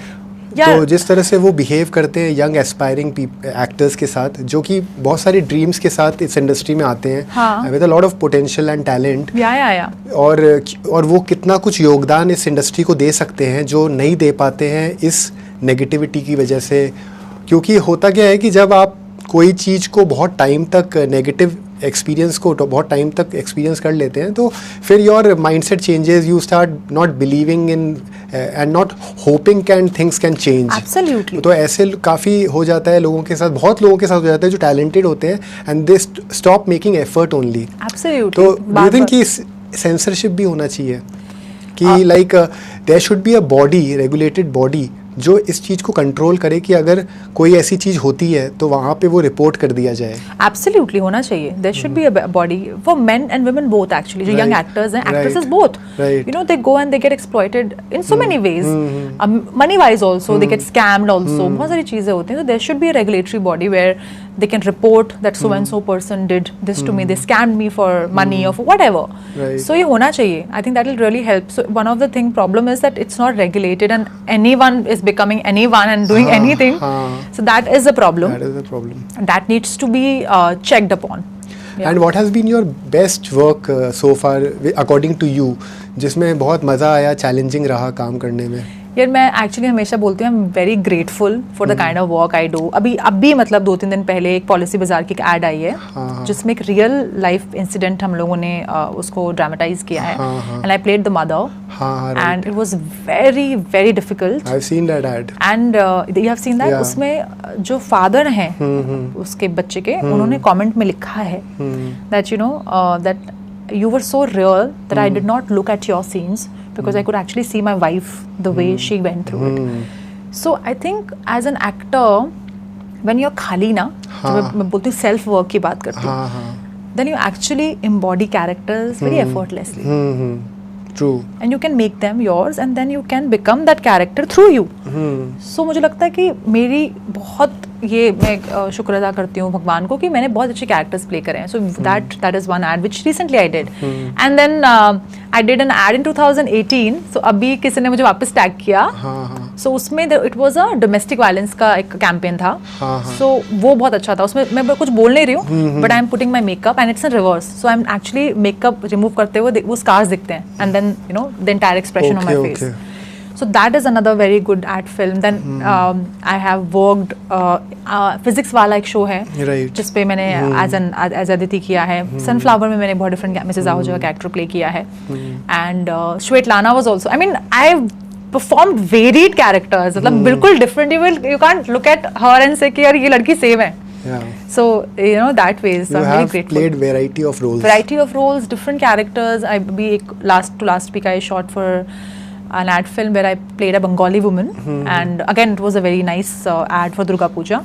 तो जिस तरह से वो बिहेव करते हैं यंग एस्पायरिंग एक्टर्स के साथ, जो कि बहुत सारे ड्रीम्स के साथ इस इंडस्ट्री में आते हैं with a lot of potential and talent, और वो कितना कुछ योगदान इस इंडस्ट्री को दे सकते हैं जो नहीं दे पाते हैं इस नेगेटिविटी की वजह से. क्योंकि होता क्या है कि जब आप कोई चीज़ को बहुत टाइम तक नेगेटिव एक्सपीरियंस को बहुत टाइम तक एक्सपीरियंस कर लेते हैं, तो फिर your mindset changes, you start not believing in and not hopping can things can change. Absolutely. तो ऐसे काफ़ी हो जाता है लोगों के साथ, बहुत लोगों के साथ हो जाता है जो टैलेंटेड होते हैं, and they stop making effort only. Absolutely. तो डू यू थिंक कि सेंसरशिप भी होना चाहिए कि like there should be a body, regulated body, जो इस चीज़ को कंट्रोल करे कि अगर कोई ऐसी चीज़ होती है तो वहाँ पे वो रिपोर्ट कर दिया जाए? एब्सोल्युटली होना चाहिए. There should be a body for men and women both actually. जो यंग एक्टर्स हैं, actresses both, you know, they go and they get exploited in so many ways, money wise also, they get scammed also, बहुत सारी चीज़ें होती हैं. तो there should be a regulatory body where they can report that so and so person did this to me, they scammed me for money or for whatever. So ये होना चाहिए. I think that will really help. So one of the problem is that it's not regulated and anyone is becoming anyone and doing anything. So that is a problem. That is a problem. That needs to be checked upon. And what has been your best work so far according to you, जिसमें बहुत मज़ा आया, challenging रहा काम करने में? यार मैं एक्चुअली हमेशा बोलती हूँ I am very grateful for the kind of work I do. अभी मतलब 2-3 दिन पहले एक पॉलिसी बाजार की एक ऐड आई है जिसमें एक रियल लाइफ इंसिडेंट हम लोगों ने उसको ड्रामेटाइज किया है, and I played the mother, and it was very very difficult. I have seen that add. And you have seen that. उसमें जो फादर हैं उसके बच्चे के, उन्होंने कमेंट में लिखा है that you know that you were so real that I did not look at your scenes because I could actually see my wife the way she went through it. So I think as an actor when you're खाली ना, मैं बोलती हूँ self work की बात करती हूँ, then you actually embody characters very effortlessly. True. And you can make them yours and then you can become that character through you. So मुझे लगता है कि मेरी बहुत ये मैं शुक्र अदा करती हूँ भगवान को कि मैंने बहुत अच्छे कैरेक्टर्स प्ले करे हैं. So that is one ad which recently I did, and then I did an ad in 2018. So अभी किसी ने मुझे वापस टैग किया. सो उसमें it was a domestic violence का एक कैंपेन था. सो वो बहुत अच्छा था. उसमें मैं कुछ बोल नहीं रही हूँ, but I am putting my makeup and it's in reverse. So I am actually makeup remove करते हुए वो स्कार्स दिखते हैं, and then you know the entire expression on my face. So that is another very good ad film. Then I have worked physics वाला एक show है जिस पे मैंने as अदिति किया है. Sunflower में मैंने बहुत different Mrs. आहूजा का character play किया है. And Shwetlana was also, I mean I performed varied characters, मतलब बिल्कुल different. You can't look at her and say कि यार ये लड़की same है. So you know that way. So you I'm have very grateful. played variety of roles. Variety of roles, different characters. I भी एक last week I shot for an ad film where I played a Bengali woman, and again it was a very nice ad for Durga Puja.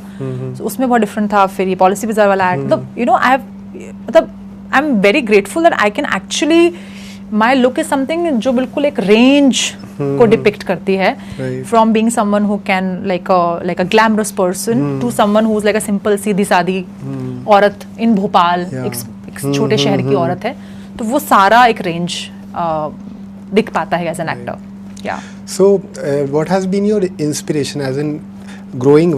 So उसमें बहुत different था. फिर ये policy bazaar वाला ad. मतलब you know I have, मतलब I'm very grateful that I can actually my look is something जो बिल्कुल एक रेंज को डिपिक्ट करती है, from being someone who can like a glamorous person to someone who is like a simple सीधी सादी औरत इन भोपाल, एक छोटे शहर की औरत है, तो वो सारा एक रेंज दिख पाता है as an actor. Yeah. So, what has been your inspiration as in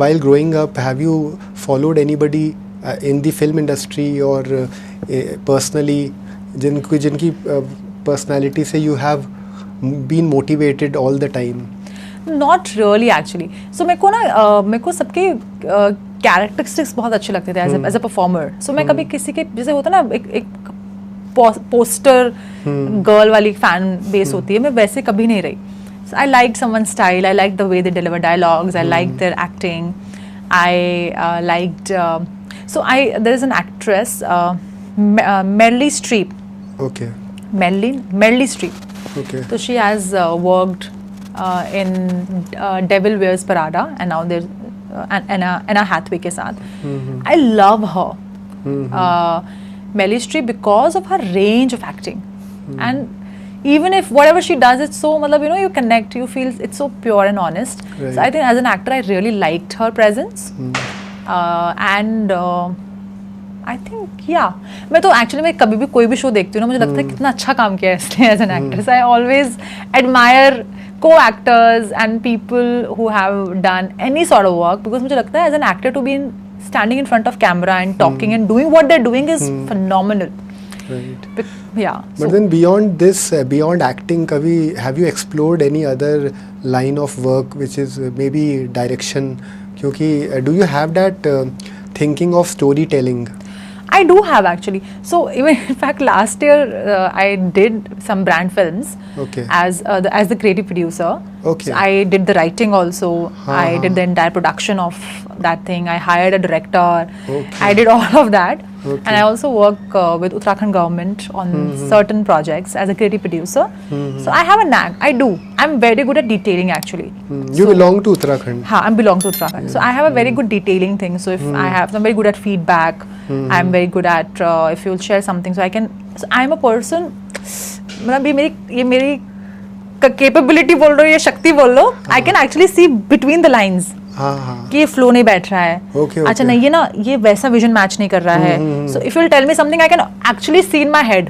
while growing up, have you followed anybody in the film industry or personally जिनकी personality से you have been motivated all the time? Not really actually. So मेरे को सबके characteristics बहुत अच्छे लगते थे as a performer. So मैं कभी किसी के जैसे होता ना एक पोस्टर गर्ल वाली फैन बेस होती है, मैं वैसे कभी नहीं रही. So I liked someone's style. I liked the way they deliver dialogues. I liked their acting. I liked. There is an actress, Meryl Streep. Okay. Meryl Streep. Okay. So she has worked in Devil Wears Prada, and now there's Anna Hathaway के साथ. I love her. Meryl Streep because of her range of acting, and even if whatever she does, it's so, matlab, you connect, you feel it's so pure and honest. Right. So I think as an actor, I really liked her presence. And I think, yeah. मैं तो actually मैं कभी भी कोई भी show देखती हूँ ना, मुझे लगता है कितना अच्छा काम किया है इसने as an actress. I always admire co-actors and people who have done any sort of work, because मुझे लगता है as an actor to be standing in front of camera and talking and doing what they're doing is phenomenal. Right. Yeah. But then beyond this, beyond acting, kabhi have you explored any other line of work which is maybe direction? Kyunki do you have that thinking of storytelling? I do have actually. So even in fact last year I did some brand films. Okay. As the creative producer. Okay. So I did the writing also. I did the entire production of that thing. I hired a director. Okay. I did all of that. Okay. And I also work with Uttarakhand government on certain projects as a creative producer. So I have a knack. I do. I'm very good at detailing actually. You belong to Uttarakhand. I belong to Uttarakhand. So I have a very good detailing thing. So if I'm very good at feedback. I'm very good at if you'll share something. So I'm a person. मतलब ये मेरी capability बोल लो या शक्ति बोल लो. I can actually see between the lines. कि ये flow नहीं बैठ रहा है. अच्छा नहीं, ये ना ये वैसा विजन मैच नहीं कर रहा है. So if you will tell me something I can actually see in my head.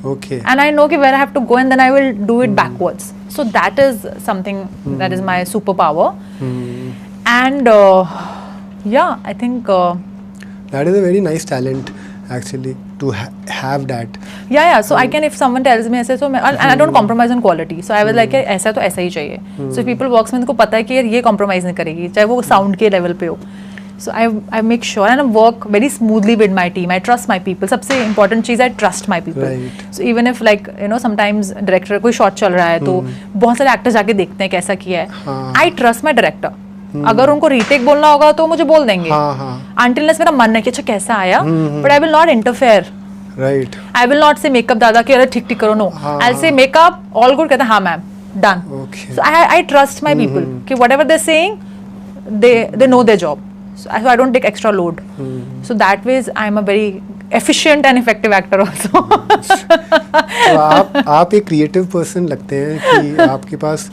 Okay. And I know where I have to go, and then I will do it backwards. So that is something that is my superpower. And yeah, I think that is a very nice talent actually to have that. Yeah. So I can, if someone tells me ऐसे, so and I don't compromise on quality. So I was like ऐसा तो ऐसा ही चाहिए. So if people works में उनको पता है कि यार ये compromise नहीं करेगी, चाहे वो sound के level पे हो. So I make sure and I work very smoothly with my team. I trust my people. सबसे important चीज़ है trust my people. Right. So even if like sometimes director कोई shot चल रहा है तो बहुत सारे actors जाके देखते हैं कैसा किया है. I trust my director. अगर उनको रीटेक बोलना होगा तो मुझे बोल देंगे. Until unless मेरा मन है कि अच्छा कैसा आया, but I will not interfere. Right. I will not say makeup दादा कि अरे ठीक करो. No. I'll say makeup all good. कहता हाँ ma'am done. Okay. So I trust my people कि whatever they're saying they know their job. So I don't take extra load. So that way I'm a very efficient and effective actor also. तो आप एक creative person लगते हैं कि आपके पास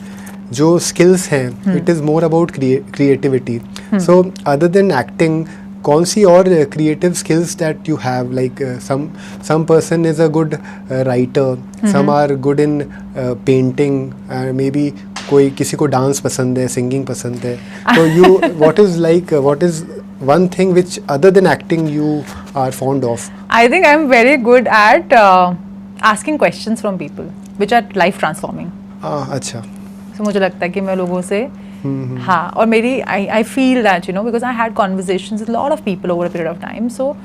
जो skills हैं, it is more about creativity. So other than acting, कौन सी और creative skills that you have? Like some person is a good writer, some are good in painting, maybe कोई किसी को डांस पसंद है, सिंगिंग पसंद है. तो you what is one thing which other than acting you are fond of? I think I'm very good at asking questions from people which are life transforming. अच्छा. So मुझे लगता है कि मैं लोगों से हाँ, और मेरी I feel that because I had conversations with a lot of people over a period of time. So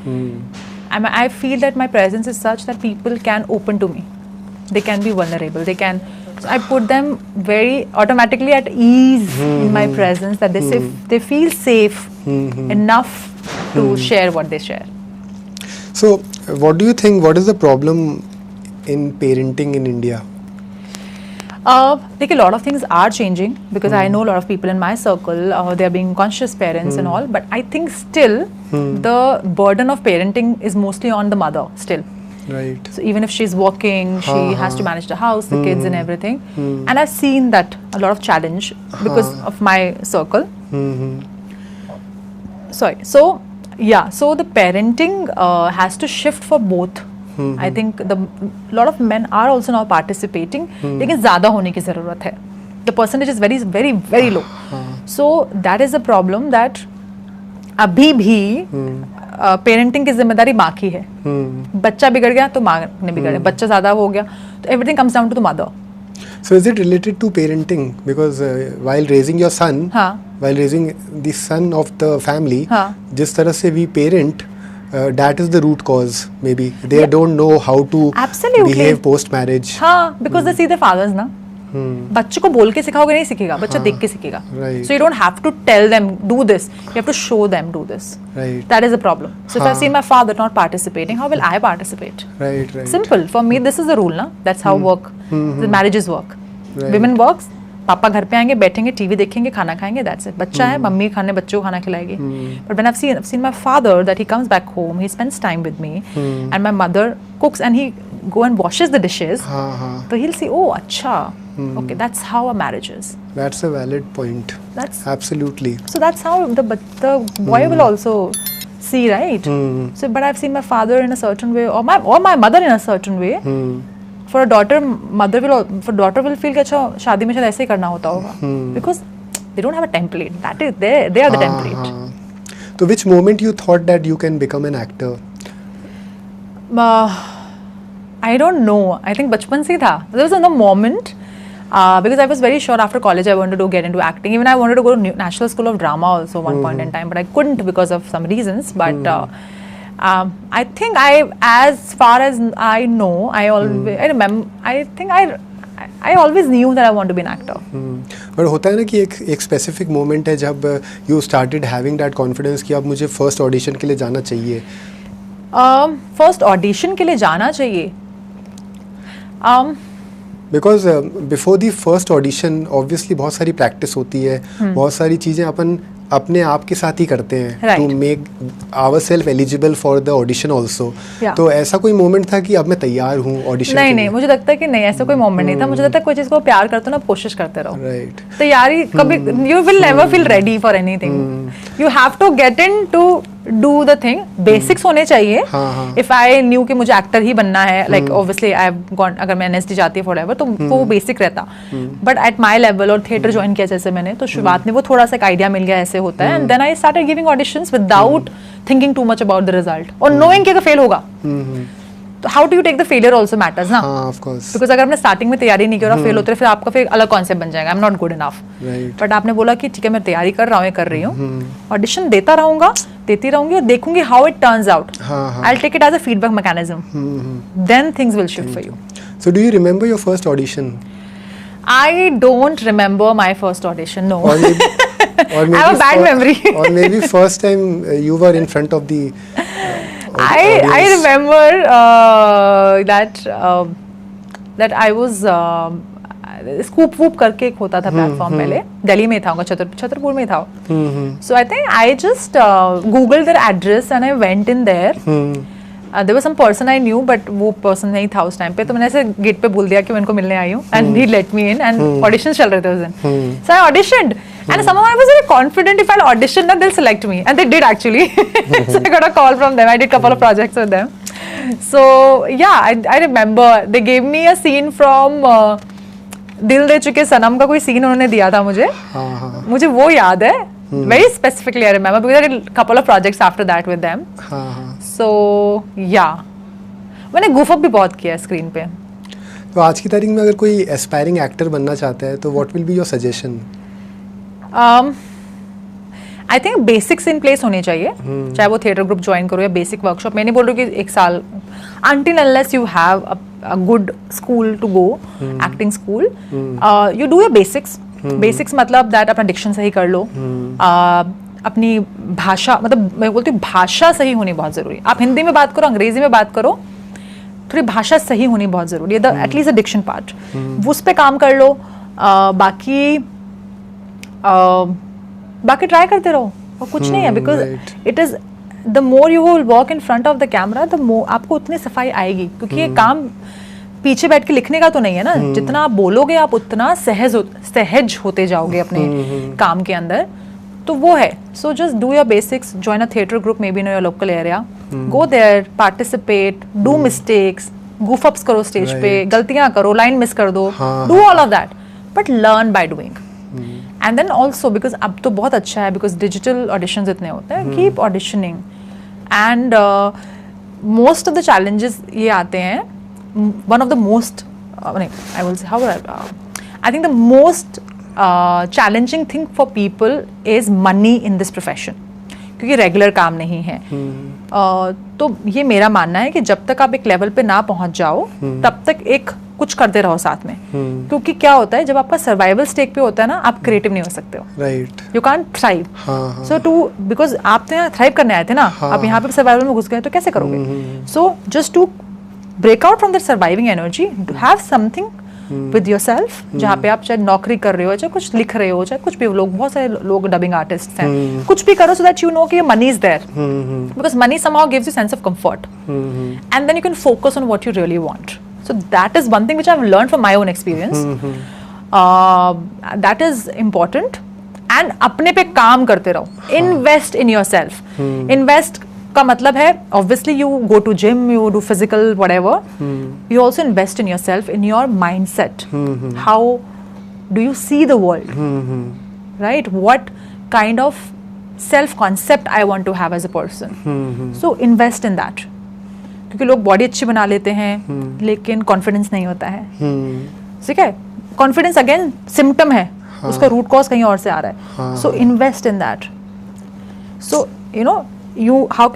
I feel that my presence is such that people can open to me. They can be vulnerable. So I put them very automatically at ease in my presence, that they feel safe enough to share what they share. So what do you think, what is the problem in parenting in India? Like a lot of things are changing because I know a lot of people in my circle, they are being conscious parents and all, but I think still the burden of parenting is mostly on the mother still. Right. So even if she's working, she has to manage the house, the kids and everything. And I've seen that a lot of challenge because of my circle. Sorry. So yeah, so the parenting has to shift for both. I think a lot of men are also now participating, लेकिन ज़्यादा होने की ज़रूरत है. The percentage is very, very, very low. So that is a problem that अभी भी parenting की जिम्मेदारी माँ की है. बच्चा बिगड़ गया तो माँ ने बिगड़ा, बच्चा ज़्यादा हो गया तो everything comes down to the mother. So is it related to parenting? Because while raising your son, while raising the son of the family, जिस तरह से we parent, that is the root cause. Maybe they don't know how to behave post marriage. हाँ, because they see their fathers ना. बच्चे को बोल के सिखाओगे नहीं सीखेगा, बच्चा देख के सीखेगा. So you don't have to tell them do this. You have to show them do this. Right. That is a problem. So if I've seen my father not participating, how will I participate? Right. Simple. For me, this is the rule, na. That's how the marriages work. Women works. पापा घर पे आएंगे, बैठेंगे, TV देखेंगे, खाना खाएंगे, that's it. बच्चा है, मम्मी बच्चों को खाना खिलाएगी. But when I've seen my father that he comes back home, he spends time with me, and my mother cooks and he go and washes the dishes. So he'll see, oh, अच्छा, okay, that's how a marriage is. That's a valid point. That's absolutely. So that's how the boy will also see, right? So, but I've seen my father in a certain way, or my mother in a certain way. For a daughter, daughter will feel कि अच्छा शादी में शायद ऐसे ही करना होता होगा. Because they don't have a template. That is they are the template. So which moment you thought that you can become an actor? I don't know. I think बचपन से था. There was no moment. Because I was very sure after college I wanted to get into acting. Even I wanted to go to National School of Drama also one point in time, but I couldn't because of some reasons. But I think as far as I know, I remember. I think I always knew that I want to be an actor. But होता है ना कि एक specific moment है जब you started having that confidence कि अब मुझे first audition के लिए जाना चाहिए. First audition के लिए जाना चाहिए. Because before the first audition, obviously बहुत सारी practice होती है, बहुत सारी चीज़ें अपन अपने आप के साथ ही करते हैं to make ourselves eligible for the audition also. तो ऐसा कोई moment था कि अब मैं तैयार हूँ audition के लिए? नहीं, मुझे लगता है कि नहीं, ऐसा कोई moment नहीं था. मुझे लगता है कोई चीज़ को प्यार करते हो ना, कोशिश करते रहो. Right. तैयारी कभी you will never feel ready for anything. You have to get in to do the thing. Basics होने चाहिए. If I knew कि मुझे actor ही बनना है, like obviously I've gone, अगर मैं NSD जाती है forever, तो वो basic रहता. But at my level और theatre join किया जैसे मैंने, तो शुरुआत में वो थोड़ा सा एक idea मिल गया ऐसे होता है. And then I started giving auditions without thinking too much about the result or knowing कि अगर fail होगा. तो how do you take the failure also matters ना. Of course. Because अगर आपने starting में तैयारी नहीं की और fail होते हैं, फिर आपका फिर अलग concept बन जाएगा. I'm not good enough. Right. But आपने बोला कि ठीक है मैं तैयारी कर रहा हूँ, कर रही हूँ, audition देता रहूँगा, देती रहूँगी और देखूँगी how it turns out. I'll take it as a feedback mechanism. Then things will shift for you. So do you remember your first audition? I don't remember my first audition. No. Or maybe I have a bad memory. Or maybe first time you were in front of the. I remember that I was scoop whoop करके एक होता था platform पहले, दिल्ली में था, छतरपुर में था. So I think I just googled their address and I went in there. There was some person I knew, but वो person नहीं था उस टाइम पे, तो मैंने ऐसे गेट पे बोल दिया कि मैं इनको मिलने आई हूँ, and he let me in, and auditions चल रहे थे उस दिन. So I auditioned, and somehow I was very confident if I'll audition that they'll select me, and they did actually. So I got a call from them. I did a couple of projects with them. So yeah, I remember they gave me a scene from दिल दे चुके सनम का कोई scene उन्होंने दिया था मुझे. मुझे वो याद है. Very specifically I remember because I did a couple of projects after that with them. So yeah, मैंने goof up भी बहुत किया स्क्रीन पे. तो आज की तारीख में अगर कोई एस्पायरिंग एक्टर बनना चाहता है तो what will be your suggestion? I think basics in place होने चाहिए, चाहे वो थिएटर ग्रुप ज्वाइन करो या बेसिक वर्कशॉप. मैं नहीं बोल रही हूँ कि एक साल, until unless you have a good school to go, acting school, you do your basics. Basics मतलब that अपना डिक्शन सही कर लो, अपनी भाषा, मतलब मैं बोलती हूँ भाषा सही होनी बहुत ज़रूरी है. आप हिंदी में बात करो, अंग्रेजी में बात करो, थोड़ी भाषा सही होनी बहुत ज़रूरी है. एटलीस्ट द डिक्शन पार्ट, उस पर काम कर लो. बाकी ट्राई करते रहो और कुछ नहीं है. Because it is the more you will work in front of the camera, the more आपको उतनी सफाई आएगी, क्योंकि ये काम पीछे बैठ के लिखने का तो नहीं है ना। जितना आप बोलोगे आप उतना सहज होते जाओगे अपने काम के अंदर, तो वो है। So just do your basics, join a theatre group maybe in your local area, go there, participate, do mistakes, goof ups करो स्टेज पे, गलतियां करो, लाइन मिस कर दो, do all of that, but learn by doing. And then also because अब तो बहुत अच्छा है, बिकॉज डिजिटल ऑडिशंस इतने होते हैं, keep auditioning. And most of the challenges ये आते हैं, one of the most I will say how I think the most challenging thing for people is money in this profession, क्योंकि regular काम नहीं है। तो ये मेरा मानना है कि जब तक आप एक लेवल पे ना पहुंच जाओ तब तक एक कुछ करते रहो साथ में, क्योंकि क्या होता है जब आपका सर्वाइवल स्टेक पे होता है ना, आप क्रिएटिव नहीं हो सकते हो, right, you can't thrive. So two because आप तो यहाँ थ्राइव करने आए थे ना, आप यहाँ पे सर्वाइवल में घुस गए तो कैसे करोगे? So just to break out from that surviving energy, have something with yourself, जहाँ पे आप चाहे नौकरी कर रहे हो, चाहे कुछ लिख रहे हो, चाहे कुछ भी, लोग बहुत सारे लोग डबिंग आर्टिस्ट हैं, कुछ भी करो, सो दैट यू नो कि money is there, because money somehow gives you sense of comfort, and then you can focus on what you really want. So that is one thing which I've learned from my own experience. That is important. And अपने पे काम करते रहो. Invest in yourself. Invest का मतलब है obviously you go to gym, you do physical whatever. You also invest in yourself, in your mindset. How do you see the world? Right? What kind of self-concept I want to have as a person? So invest in that. क्योंकि लोग body अच्छी बना लेते हैं लेकिन confidence नहीं होता है. ठीक है, कॉन्फिडेंस अगेन सिम्टम है, उसका रूट कॉज कहीं और से आ रहा है. So invest in that. So you know how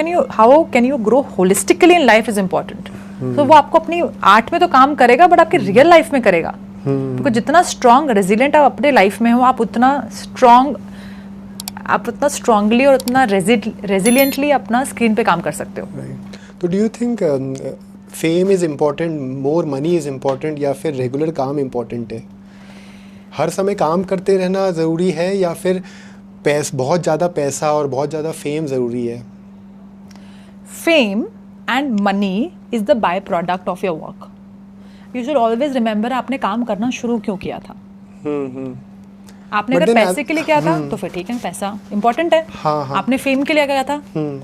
can you grow holistically in life is important. तो वो आपको अपनी आर्ट में तो काम करेगा बट आपकी रियल लाइफ में करेगा. क्योंकि जितना स्ट्रांग रेजिलिएंट आप अपने लाइफ में हो, आप उतना स्ट्रांगली और उतना रेजिलिएंटली अपना स्क्रीन पे काम कर सकते हो. तो do you think fame is important, more money is important, या फिर रेगुलर काम इम्पॉर्टेंट है? हर समय काम करते रहना ज़रूरी है या फिर बहुत ज़्यादा पैसा और बहुत ज़्यादा फेम ज़रूरी है? Fame and money is the by product of your work. You should always remember आपने काम करना शुरू क्यों किया था. आपने अगर पैसे के लिए किया था तो फिर ठीक है, पैसा इंपॉर्टेंट है. आपने फेम के लिए किया था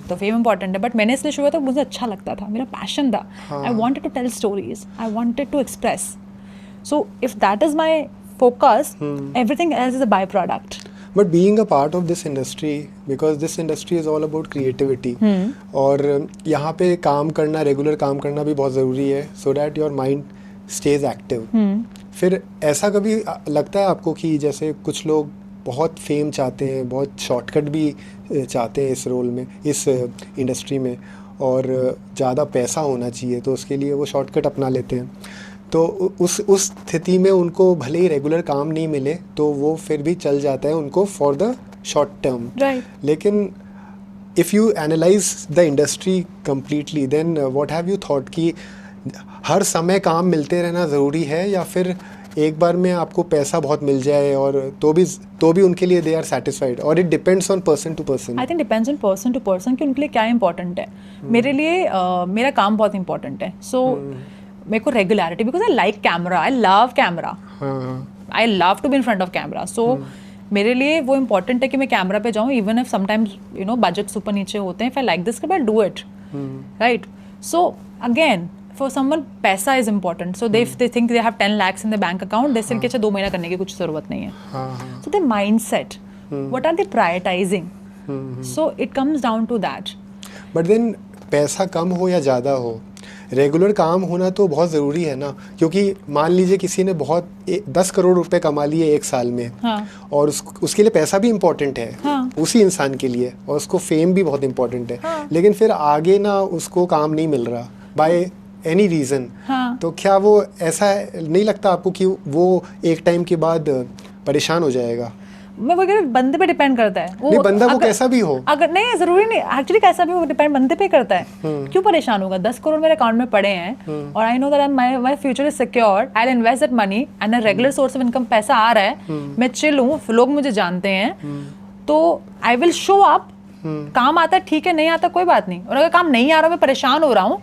तो फेम इंपॉर्टेंट है. बट मैंने इसलिए शुरू किया था, मुझे अच्छा लगता था, मेरा पैशन था. I wanted to tell stories, I wanted to express. So if that is my focus, everything else is a byproduct. But being a part of this industry, because this industry is all about creativity, और यहाँ पे काम करना, regular काम करना भी बहुत ज़रूरी है, so that your mind stage active. फिर ऐसा कभी लगता है आपको कि जैसे कुछ लोग बहुत फेम चाहते हैं, बहुत शॉर्टकट भी चाहते हैं इस रोल में, इस इंडस्ट्री में, और ज़्यादा पैसा होना चाहिए तो उसके लिए वो शॉर्टकट अपना लेते हैं, तो उस स्थिति में उनको भले ही रेगुलर काम नहीं मिले तो वो फिर भी चल जाता है उनको फॉर द शॉर्ट टर्म. लेकिन if you analyse the industry completely, then what have you thought कि हर समय काम मिलते रहना ज़रूरी है, या फिर एक बार में आपको पैसा बहुत मिल जाए और तो भी उनके लिए दे आर सेटिस्फाइड, और it depends on person to person? I think depends on person to person कि उनके लिए क्या इंपॉर्टेंट है. मेरे लिए मेरा काम बहुत इंपॉर्टेंट है. सो मेरे को regularity, because I like camera, I love camera, I love to be in front of camera. So मेरे लिए वो इम्पोर्टेंट है कि मैं कैमरा पे जाऊँ, even if sometimes you know budget ऊपर नीचे होते हैं. If I like this I do it, right. So again for someone पैसा is important, so if they think they have 10 lakhs in the bank account, they still कि 2 महीना करने की कुछ ज़रूरत नहीं है. So the mindset, what are they prioritizing? So it comes down to that. But then पैसा कम हो या ज़्यादा हो, रेगुलर काम होना तो बहुत ज़रूरी है ना. क्योंकि मान लीजिए किसी ने बहुत 10 करोड़ रुपए कमा लिए एक साल में, और उसके लिए पैसा भी इम्पोर्टेंट है, उसी इंसान के लिए, और उसको फेम भी बहुत इम्पोर्टेंट है, लेकिन फिर आगे ना उसको काम नहीं मिल रहा बाय एनी रीज़न. तो क्या वो ऐसा नहीं लगता आपको कि वो एक टाइम के बाद परेशान हो जाएगा? मैं वो बंदे पे डिपेंड करता है. नहीं, बंदा वो कैसा भी हो, अगर नहीं जरूरी नहीं, एक्चुअली कैसा भी हो, डिपेंड बंदे पे करता है. क्यों परेशान होगा? 10 करोड़ मेरे अकाउंट में पड़े हैं और I know that my future is secured, I will invest that money and a regular source of income, पैसा आ रहा है, मैं चिल हूँ, लोग मुझे जानते हैं, तो आई विल शो अप काम आता है ठीक है, नहीं आता कोई बात नहीं, और अगर काम नहीं आ रहा, मैं परेशान हो रहा हूँ,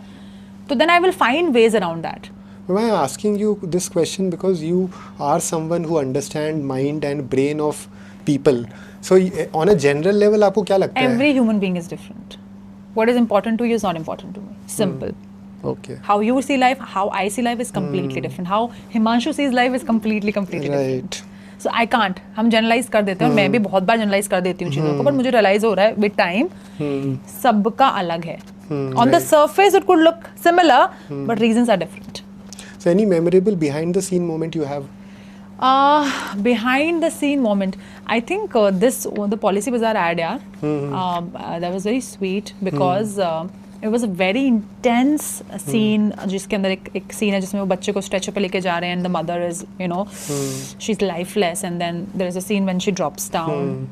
तो then I will find ways around that. I'm asking you this question because you are someone who understand mind and brain of people. So on a general level आपको क्या लगता है? Every human being is different. What is important to you is not important to me. Simple. Okay. How you see life, how I see life is completely different. How Himanshu sees life is completely different. Right. So I can't. हम generalize कर देते हैं, और मैं भी बहुत बार generalize कर देती हूँ चीज़ों को, but मुझे realize हो रहा है with time, सबका अलग है. On the surface it could look similar, but reasons are different. So any memorable behind the scene moment you have? Behind the scene moment, I think the Policy Bazaar ad, that was very sweet because it was a very intense scene. जिसके अंदर एक scene है जिसमें वो बच्चे को stretcher पे लेके जा रहे हैं, and the mother is, she's lifeless, and then there is a scene when she drops down,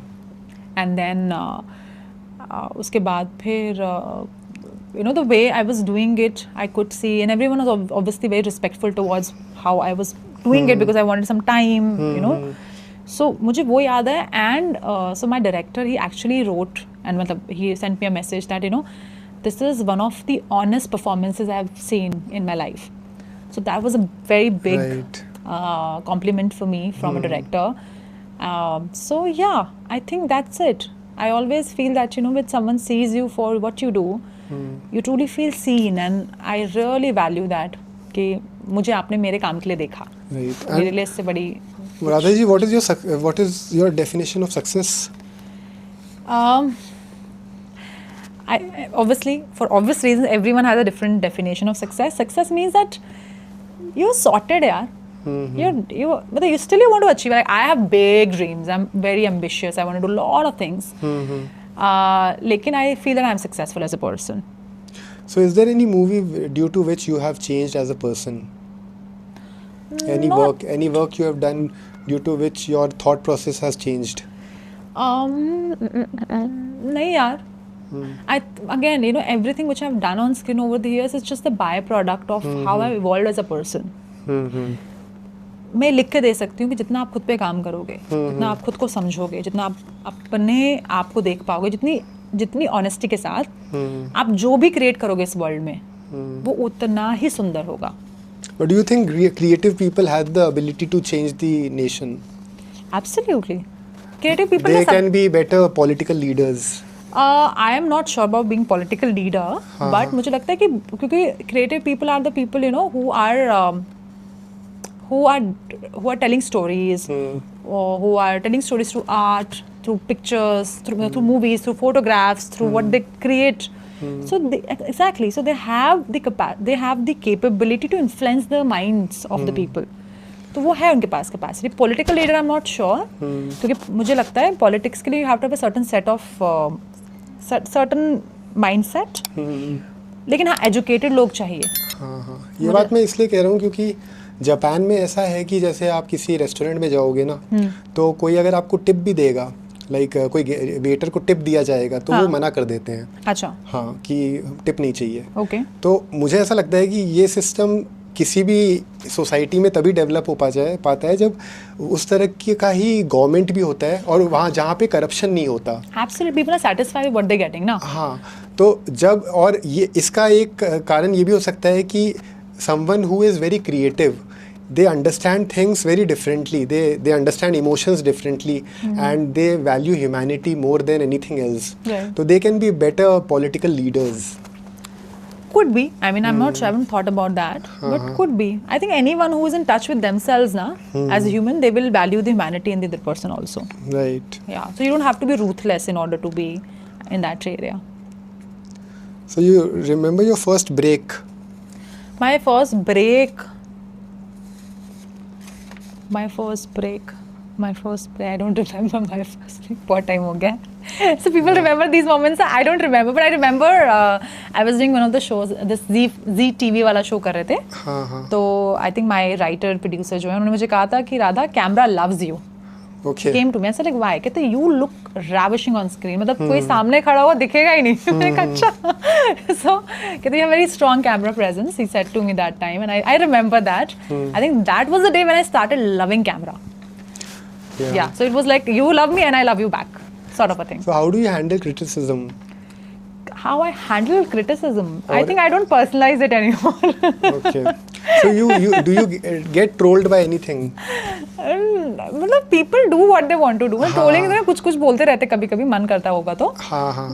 and then उसके बाद फिर the way I was doing it, I could see, and everyone was obviously very respectful towards how I was doing it because I wanted some time, So मुझे वो याद है, and so my director, he actually wrote, and he sent me a message that this is one of the honest performances I have seen in my life. So that was a very big compliment for me from a director. So yeah, I think that's it. I always feel that when someone sees you for what you do, you truly feel seen, and I really value that कि मुझे आपने मेरे काम के लिए देखा. मेरे लिए इससे बड़ी. Radha ji, what is your definition of success? Obviously, for obvious reasons, everyone has a different definition of success. Success means that you're sorted, yaar. But you still want to achieve. Like, I have big dreams. I'm very ambitious. I want to do a lot of things. Lekin I feel that I'm successful as a person. So is there any movie due to which you have changed as a person? Any work you have done due to which your thought process has changed? नहीं यार. Again, everything which I've done on screen over the years is just the byproduct of how I've evolved as a person. मैं लिख के दे सकती हूँ कि जितना आप खुद पे काम करोगे, जितना आप खुद को समझोगे, जितना आप अपने आप को देख पाओगे, जितनी ऑनेस्टी के साथ आप जो भी क्रिएट करोगे इस वर्ल्ड में, वो उतना ही सुंदर होगा. But do you think creative people have the ability to change the nation? Absolutely. Creative people can be better political leaders. I am not sure about being political leader, but मुझे लगता है कि क्योंकि creative people are the people who are telling stories, or who are telling stories through art, through pictures, through movies, through photographs, through what they create. So they have the capability to influence the minds of the people. तो वो है उनके पास capacity. Political leader I am not sure, क्योंकि मुझे लगता है politics के लिए you have to have a certain set of certain mindset. लेकिन हाँ, एजुकेटेड लोग चाहिए. ये बात मैं इसलिए कह रहा हूँ क्योंकि जापान में ऐसा है कि जैसे आप किसी रेस्टोरेंट में जाओगे ना, तो कोई अगर आपको टिप भी देगा, कोई वेटर को टिप दिया जाएगा, तो वो मना कर देते हैं. अच्छा. हाँ, कि टिप नहीं चाहिए. ओके. तो मुझे ऐसा लगता है कि ये सिस्टम किसी भी सोसाइटी में तभी डेवलप हो पाता है जब उस तरह का ही गवर्नमेंट भी होता है, और वहाँ जहाँ पे करप्शन नहीं होता. Absolutely, people are satisfied with what they're getting ना. हाँ, तो जब, और ये इसका एक कारण ये भी हो सकता है कि someone who is very creative, they understand things very differently, they understand emotions differently, and they value humanity more than anything else. So they can be better political leaders. Could be. I mean, I'm not sure. I haven't thought about that, but could be. I think anyone who is in touch with themselves as a human, they will value the humanity in the other person also. Right. Yeah. So you don't have to be ruthless in order to be in that area. So you remember your first break? My first break, I don't remember my first break. बहुत time हो गया. So people remember these moments. I don't remember, but I remember I was doing one of the shows. This Z TV वाला show कर रहे थे. तो I think my writer producer जो है, उन्होंने मुझे कहा था कि Radha, camera loves you. Okay. Came to me. I said like, why? कहते you look ravishing on screen. मतलब कोई सामने खड़ा हुआ दिखेगा ही नहीं. मैंने कहा अच्छा. So कहते you have very strong camera presence. He said to me that time, and I remember that. I think that was the day when I started loving camera. Yeah. So it was like, you love me and I love you back. sort of a thing. So how do you handle criticism? How I handle criticism, I think I don't personalize it anymore. Okay. So do you get trolled by anything? मतलब people do what they want to do. Trolling में कुछ बोलते रहते, कभी कभी मन करता होगा तो.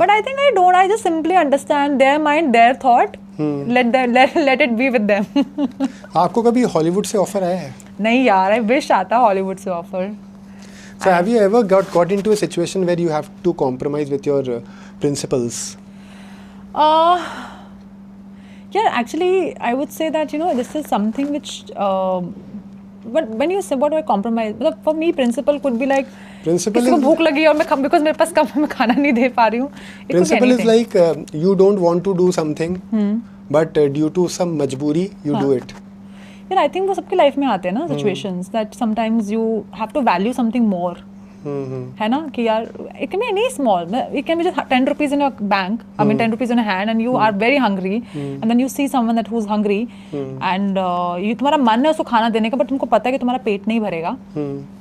But I think I don't. I just simply understand their mind, their thought. Let it be with them. आपको कभी हॉलीवुड से ऑफर आया है? नहीं यार, I wish आता हॉलीवुड से offer. So have you ever got into a situation where you have to compromise with your principles? Yeah, actually, I would say that, you know, this is something which, but when you say what do I compromise, मतलब for me principle could be like, Principle किसी को is- भूख लगी और मैं because मेरे पास कम मैं खाना नहीं दे पा रही हूँ. It could be Principle is anything. like you don't want to do something, but due to some majburi you do it. Yeah, I think वो सबके लाइफ में आते हैं ना situations that sometimes you have to value something more. है ना कि यार it can be any small, it can be just 10 rupees in your bank, I mean 10 rupees in your hand and you are very hungry and then you see someone that who's hungry and you तुम्हारा मन है उसको खाना देने का but तुमको पता है कि तुम्हारा पेट नहीं भरेगा.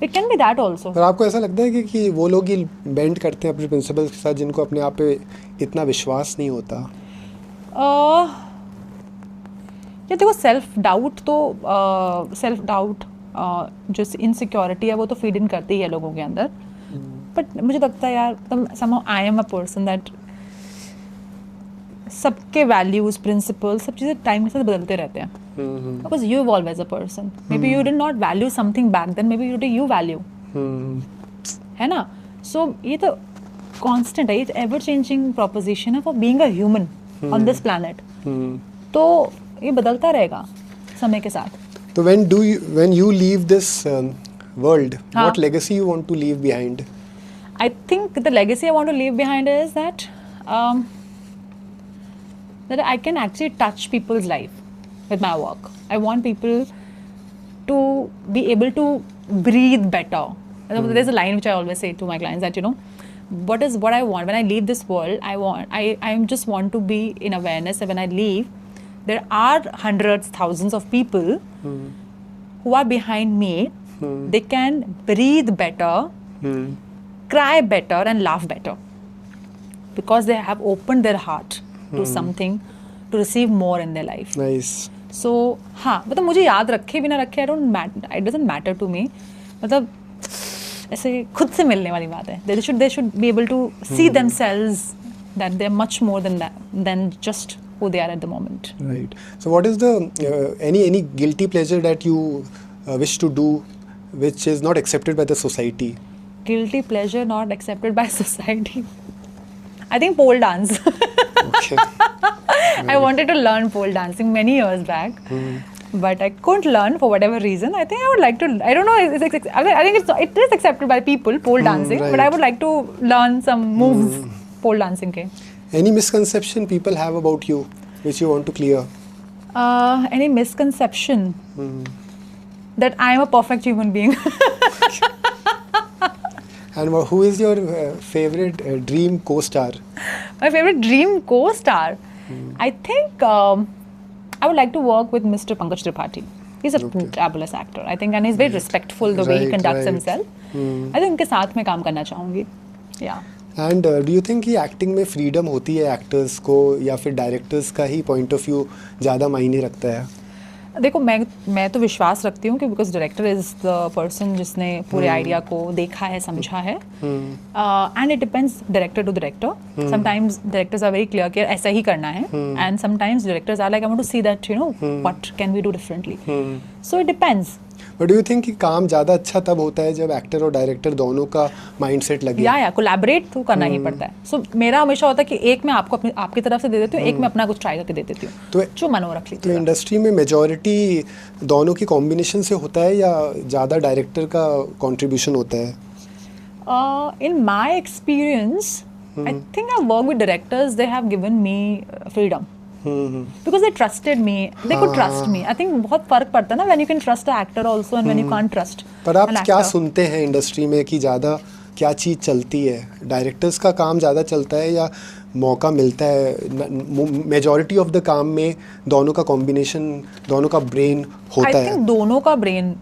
It can be that also. पर आपको ऐसा लगता है कि वो लोग ही बेंड करते हैं अपने प्रिंसिपल्स के साथ जिनको अपने आप पे इतना विश्वास नहीं होता? ये देखो सेल्फ डाउट जो इनसिक्योरिटी है वो तो फीड इन करती है लोगों के अंदर. बट मुझे लगता है यार somehow I am a person that सबके वैल्यूज प्रिंसिपल्स सब चीज़ें टाइम के साथ बदलते रहते हैं. Because you evolve as a person. Maybe you did not value something back then, maybe today you value. है ना? सो ये तो कांस्टेंट है, ये एवर चेंजिंग प्रोपोजिशन है for being a human on this planet. तो ये बदलता रहेगा समय के साथ. तो when you leave this world, what legacy you want to leave behind? I think the legacy I want to leave behind is that that I can actually touch people's life with my work. I want people to be able to breathe better. There's a line which I always say to my clients that, you know, what I want when I leave this world. I just want to be in awareness that when I leave, there are hundreds, thousands of people who are behind me. They can breathe better, cry better and laugh better because they have opened their heart to something, to receive more in their life. Nice. So हाँ, मतलब मुझे याद रखे भी ना रखे, it doesn't matter to me. मतलब ऐसे खुद से मिलने वाली बात है. They should be able to see themselves that they're much more than just who they are at the moment. Right. So what is the any guilty pleasure that you wish to do which is not accepted by the society? Guilty pleasure not accepted by society. I think pole dance. Okay. I wanted to learn pole dancing many years back, but I couldn't learn for whatever reason. I think I would like to. I don't know. I think it is accepted by people, pole dancing, but I right. would like to learn some moves pole dancing ke. Any misconception people have about you which you want to clear? Any misconception that I am a perfect human being. And who is your favorite dream co-star? My favorite dream co-star. I think I would like to work with Mr. Pankaj Tripathi. He's a fabulous actor, I think, and he's very respectful the way he conducts himself. I think उनके साथ में काम करना चाहूँगी. Yeah. And do you think कि acting में freedom होती है एक्टर्स को या फिर डायरेक्टर्स का ही पॉइंट ऑफ व्यू ज़्यादा मायने रखता है? देखो मैं तो विश्वास रखती हूँ कि because director is the person जिसने पूरे आइडिया को देखा है, समझा है. And it depends director to director. Sometimes directors are very clear कि ऐसा ही करना है, and sometimes directors are like I want to see that, you know, what can we do differently. So it depends. But do you think कि काम ज़्यादा अच्छा तब होता है जब एक्टर और डायरेक्टर दोनों का माइंडसेट लगे? या कोलैबोरेट तो करना ही पड़ता है. सो मेरा हमेशा होता है कि एक मैं आपको आपकी तरफ से दे देती हूँ, एक मैं अपना कुछ ट्राई करके दे देती हूँ, तो जो मन हो रख ली. तो इंडस्ट्री में मेजॉरिटी दोनों की कॉम्बिनेशन से होता है या ज़्यादा डायरेक्टर का कंट्रीब्यूशन होता है? In my experience, I think I work with directors. They have given me freedom. Because they trusted me, they could trust me. I think बहुत फर्क पड़ता है ना when you can trust an actor also and when you can't trust an actor. पर आप क्या सुनते हैं इंडस्ट्री में कि ज़्यादा क्या चीज़ चलती है? डायरेक्टर्स का काम ज़्यादा चलता है या मौका मिलता है? मेजॉरिटी ऑफ द काम में दोनों का कॉम्बिनेशन, दोनों का ब्रेन होता है. I think दोनों का ब्रेन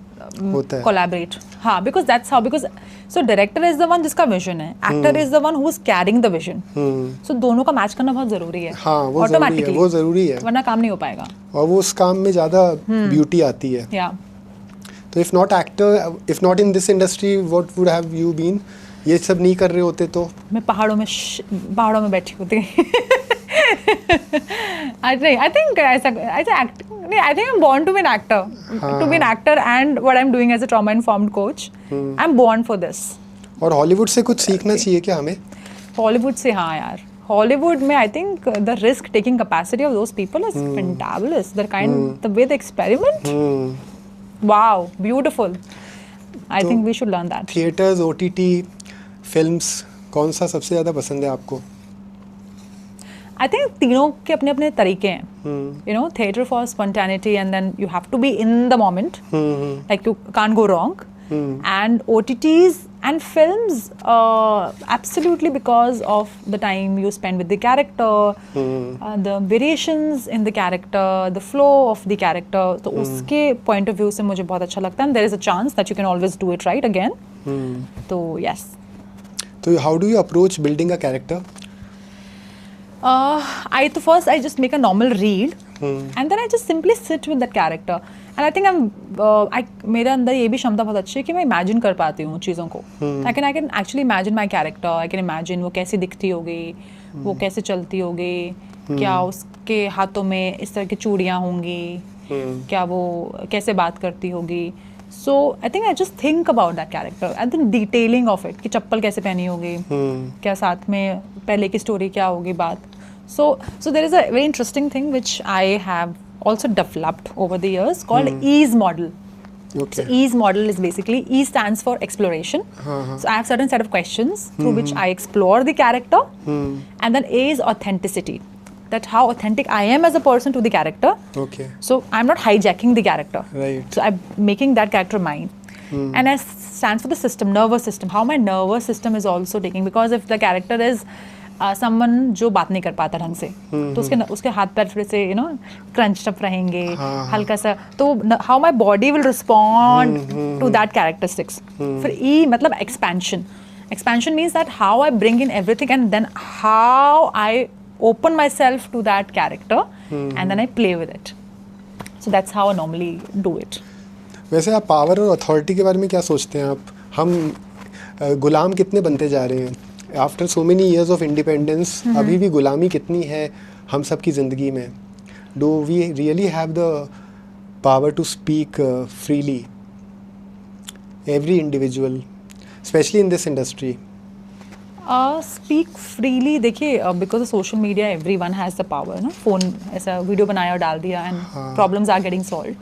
होता है। कोलैबोरेट, हाँ, because that's how, because so director is the one जिसका विजन है, actor is the one who is carrying the vision, so दोनों का मैच करना बहुत जरूरी है। हाँ, वो जरूरी है, वो जरूरी है, वरना काम नहीं हो पाएगा और वो उस काम में ज़्यादा ब्यूटी आती है। या तो if not in this industry, what would have you been? ये सब नहीं कर रहे होते तो? मैं पहाड़ों में बैठी होती। I think I think I'm born to be an actor. To be an actor and what I'm doing as a trauma informed coach. I'm born for this. और हॉलीवुड से कुछ सीखना चाहिए क्या हमें? हॉलीवुड से, हाँ यार, हॉलीवुड में I think the risk taking capacity of those people is fantabulous, the way they experiment, wow, beautiful. I think we should learn that. Theatres, OTT, films, कौन सा सबसे ज़्यादा पसंद है आपको? आई थिंक तीनों के अपने अपने तरीके हैं, you know, theatre for spontaneity and then you have to be in the moment, like you can't go wrong, and OTTs and films absolutely because of the time you spend with the character, the variations in the character, the flow of the character, तो उसके point of view से मुझे बहुत अच्छा लगता है, and there is a chance that you can always do it right again. तो yes. तो how do you approach building a character? First I just make a normal read, and then I just simply sit with that character. And I think मेरे अंदर ये भी क्षमता बहुत अच्छी है कि मैं इमेजिन कर पाती हूँ चीज़ों को। I can actually imagine my character. I can imagine वो कैसी दिखती होगी, वो कैसे चलती होगी, क्या उसके हाथों में इस तरह की चूड़ियाँ होंगी, क्या वो कैसे बात करती होगी। So I think I just think about that character and then detailing of it, कि चप्पल कैसे पहनी होगी, क्या साथ में पहले की स्टोरी क्या होगी बात। So there is a very interesting thing which I have also developed over the years called EASE model. Okay. So EASE model is basically, E stands for exploration. So I have certain set of questions through which I explore the character, and then A is authenticity, that how authentic I am as a person to the character. Okay. So I'm not hijacking the character. Right. So I'm making that character mine. And S stands for the system, nervous system. How my nervous system is also taking, because if the character is someone जो बात नहीं कर पाता ढंग से, तो उसके हाथ पैर थोड़े से यू नो क्रंच्ड अप रहेंगे, हल्का सा, तो how my body will respond to that characteristics. फिर ई मतलब expansion means that how I bring in everything and then how I open myself to that character and then I play with it. So that's how I normally do it. वैसे आप power और authority के बारे में क्या सोचते हैं आप? हम गुलाम कितने बनते जा रहे हैं after so many years of independence? अभी भी गुलामी कितनी है हम सब की ज़िंदगी में? Do we really have the power to speak freely, every individual, specially in this industry? Speak freely, देखिए, because of social media every one has the power ना। फ़ोन ऐसा वीडियो बनाया और डाल दिया and problems are getting solve.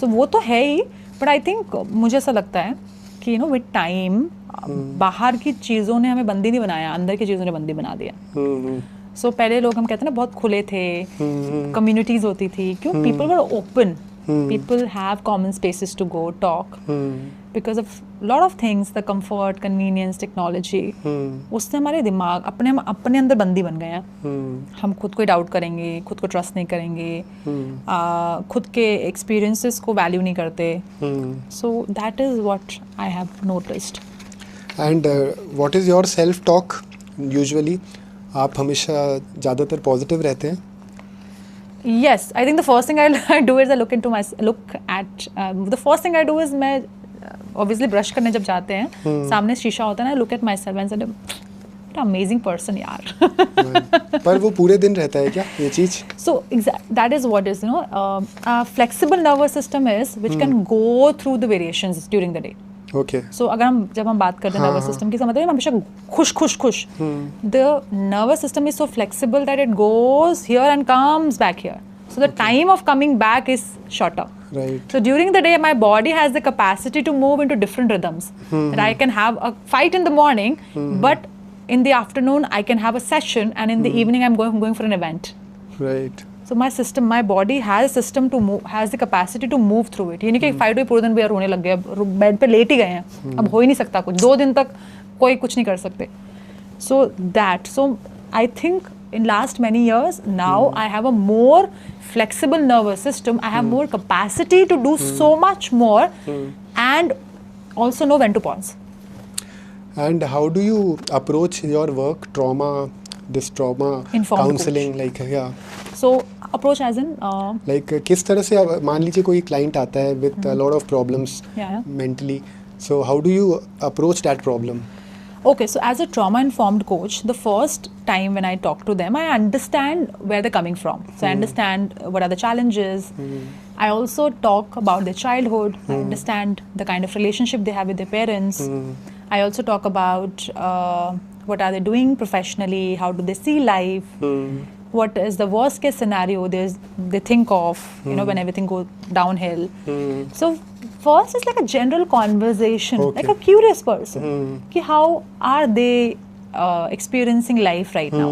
So वो तो है ही, बट आई थिंक मुझे ऐसा लगता है कि यू नो विद टाइम बाहर की चीज़ों ने हमें बंदी नहीं बनाया, अंदर की चीज़ों ने बंदी बना दिया। सो पहले लोग, हम कहते हैं ना, बहुत खुले थे, कम्युनिटीज़ होती थी, क्यों? People were open, people have common spaces to go talk, because of lot of things, the comfort, convenience, technology, उससे हमारे दिमाग अपने अंदर बंदी बन गए हैं। हम खुद को डाउट करेंगे, खुद को ट्रस्ट नहीं करेंगे, खुद के एक्सपीरियंसेस को वैल्यू नहीं करते। सो that is what I have noticed. And what is your self talk usually? आप हमेशा ज़्यादातर पॉजिटिव रहते हैं? Yes, I think the first thing I do is I look at the first thing I do is मैं obviously brush करने जब जाते हैं, सामने शीशा होता है ना, look at myself and say what an amazing person यार। पर वो पूरे दिन रहता है क्या ये चीज़? So that is what is, you know, a flexible nervous system is which can go through the variations during the day. Okay. So जब हम बात करते हैं नर्वस सिस्टम की, मतलब हमेशा खुश, the nervous system is so flexible that it goes here and comes back here. So the time of coming back is shorter. Right. So during the day, my body has the capacity to move into different rhythms. That I can have a fight in the morning, but in the afternoon I can have a session, and in the evening I'm going for an event. Right. So my body has a system to move, has the capacity to move through it. ये नहीं कि fight हुई पूरे दिन भी रोने लग गए, अब बेड पे लेट ही गए हैं, अब हो ही नहीं सकता कुछ, 2 दिन तक कोई कुछ नहीं कर सकते. So I think in last many years now I have a more flexible nervous system. I have more capacity to do so much more, and also know when to pause. And how do you approach your work, this trauma Informed counseling, like So approach as in like किस तरह से मान लीजिए कोई client आता है with a lot of problems Yeah. mentally, so how do you approach that problem? Okay, so as a trauma informed coach, the first time when I talk to them, I understand where they're coming from. So I understand what are the challenges. I also talk about their childhood. I understand the kind of relationship they have with their parents. I also talk about what are they doing professionally, how do they see life, what is the worst case scenario they think of, you know, when everything goes downhill. So first it's like a general conversation, like a curious person, ki how are they experiencing life right now.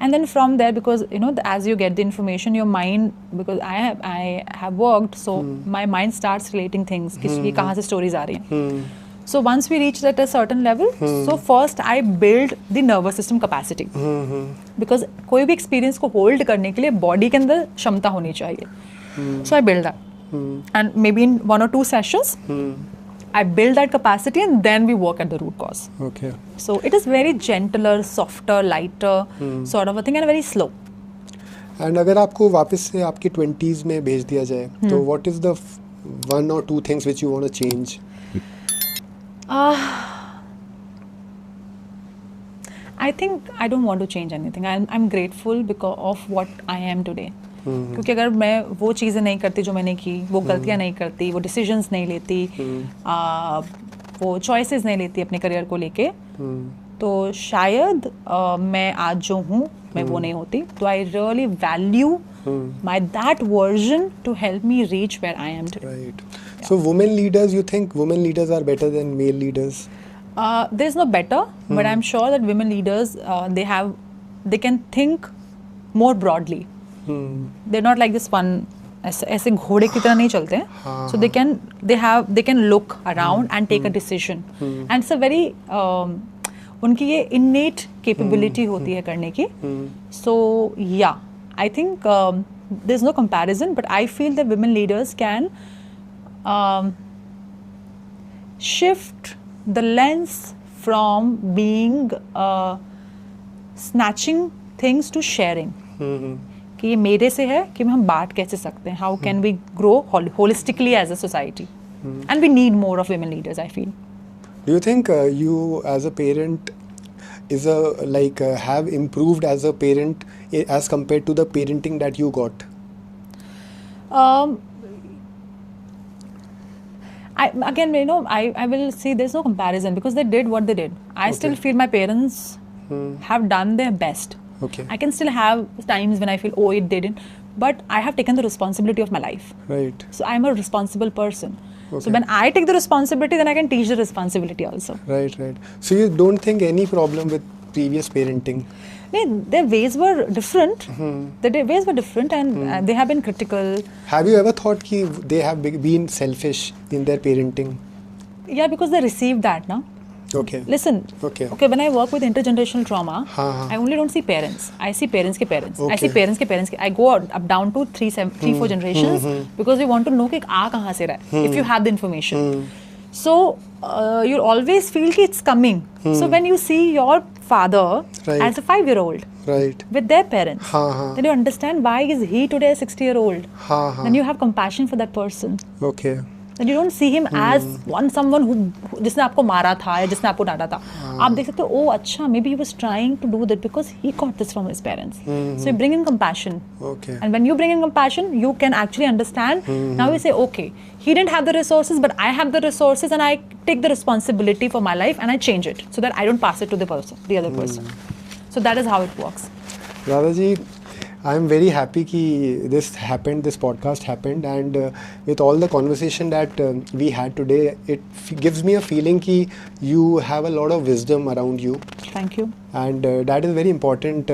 And then from there, because you know, as you get the information, your mind, because I have worked, so my mind starts relating things कि ये कहाँ से stories आ रही हैं. So once we reach at a certain level, so first I build the nervous system capacity, because कोई भी experience को hold करने के लिए body के अंदर क्षमता होनी चाहिए. So I build that, and maybe in 1 or 2 sessions, I build that capacity, and then we work at the root cause. Okay. So it is very gentler, softer, lighter sort of a thing, and very slow. And अगर आपको वापस से आपके 20s में भेज दिया जाए, तो what is the 1 or 2 things which you want to change? I think I don't want to change anything. I'm grateful because of what I am today. क्योंकि अगर मैं वो चीज़ें नहीं करती जो मैंने की, वो गलतियाँ नहीं करती, वो डिसीजंस नहीं लेती, वो चॉइसेस नहीं लेती अपने करियर को लेके, तो शायद मैं आज जो हूँ मैं वो नहीं होती. तो I really value my that version to help me reach where I am today. Right. So women leaders, you think women leaders are better than male leaders? There's no better, but I'm sure that women leaders they can think more broadly. They're not like this one ऐसे घोड़े की तरह नहीं चलते हैं. So they can look around and take a decision. And it's a very उनकी ये innate capability होती है करने की. So yeah, I think there's no comparison, but I feel that women leaders can shift the lens from being snatching things to sharing. कि ये मेरे से है कि हम बांट कैसे सकते हैं. How can we grow holistically as a society? And we need more of women leaders, I feel. Do you think you as a parent have improved as a parent as compared to the parenting that you got? I will say there's no comparison because they did what they did. I still feel my parents have done their best. Okay. I can still have times when I feel, oh, it didn't. But I have taken the responsibility of my life. Right. So I'm a responsible person. Okay. So when I take the responsibility, then I can teach the responsibility also. Right. So you don't think any problem with previous parenting? Their ways were different. Their ways were different, and they have been critical. Have you ever thought that they have been selfish in their parenting? Yeah, because they received that, no? Okay. Listen. Okay. When I work with intergenerational trauma, I only don't see parents. I see parents ke parents. Okay. I see parents ke parents. I go up down to 3-4 generations because we want to know कि आ कहाँ से रहा है. If you have the information. So you always feel that it's coming. So when you see your father as a 5-year-old with their parents, then you understand why is he today a 60-year-old. Then you have compassion for that person. Okay. Then you don't see him as someone who जिसने आपको मारा था या जिसने आपको डांटा था. आप देख सकते हो, oh अच्छा, maybe he was trying to do that because he got this from his parents. So you bring in compassion. Okay. And when you bring in compassion, you can actually understand. Now you say, okay, he didn't have the resources, but I have the resources, and I take the responsibility for my life and I change it so that I don't pass it to the other person. So that is how it works. Radha ji, I am very happy that this podcast happened, and with all the conversation that we had today, it gives me a feeling that you have a lot of wisdom around you. Thank you. And that is very important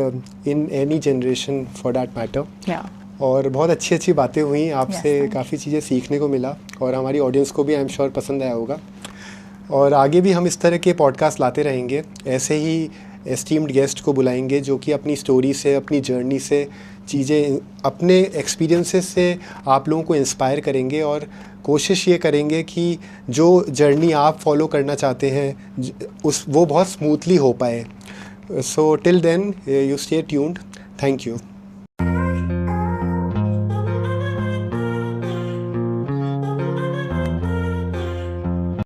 in any generation for that matter. Yeah. और बहुत अच्छी बातें हुई आपसे, काफ़ी चीज़ें सीखने को मिला और हमारी ऑडियंस को भी आई एम श्योर पसंद आया होगा. और आगे भी हम इस तरह के पॉडकास्ट लाते रहेंगे, ऐसे ही एस्टीम्ड गेस्ट को बुलाएंगे जो कि अपनी स्टोरी से, अपनी जर्नी से, चीज़ें अपने एक्सपीरियंसेस से आप लोगों को इंस्पायर करेंगे और कोशिश ये करेंगे कि जो जर्नी आप फॉलो करना चाहते हैं वो बहुत स्मूथली हो पाए. So till then you stay tuned. Thank you.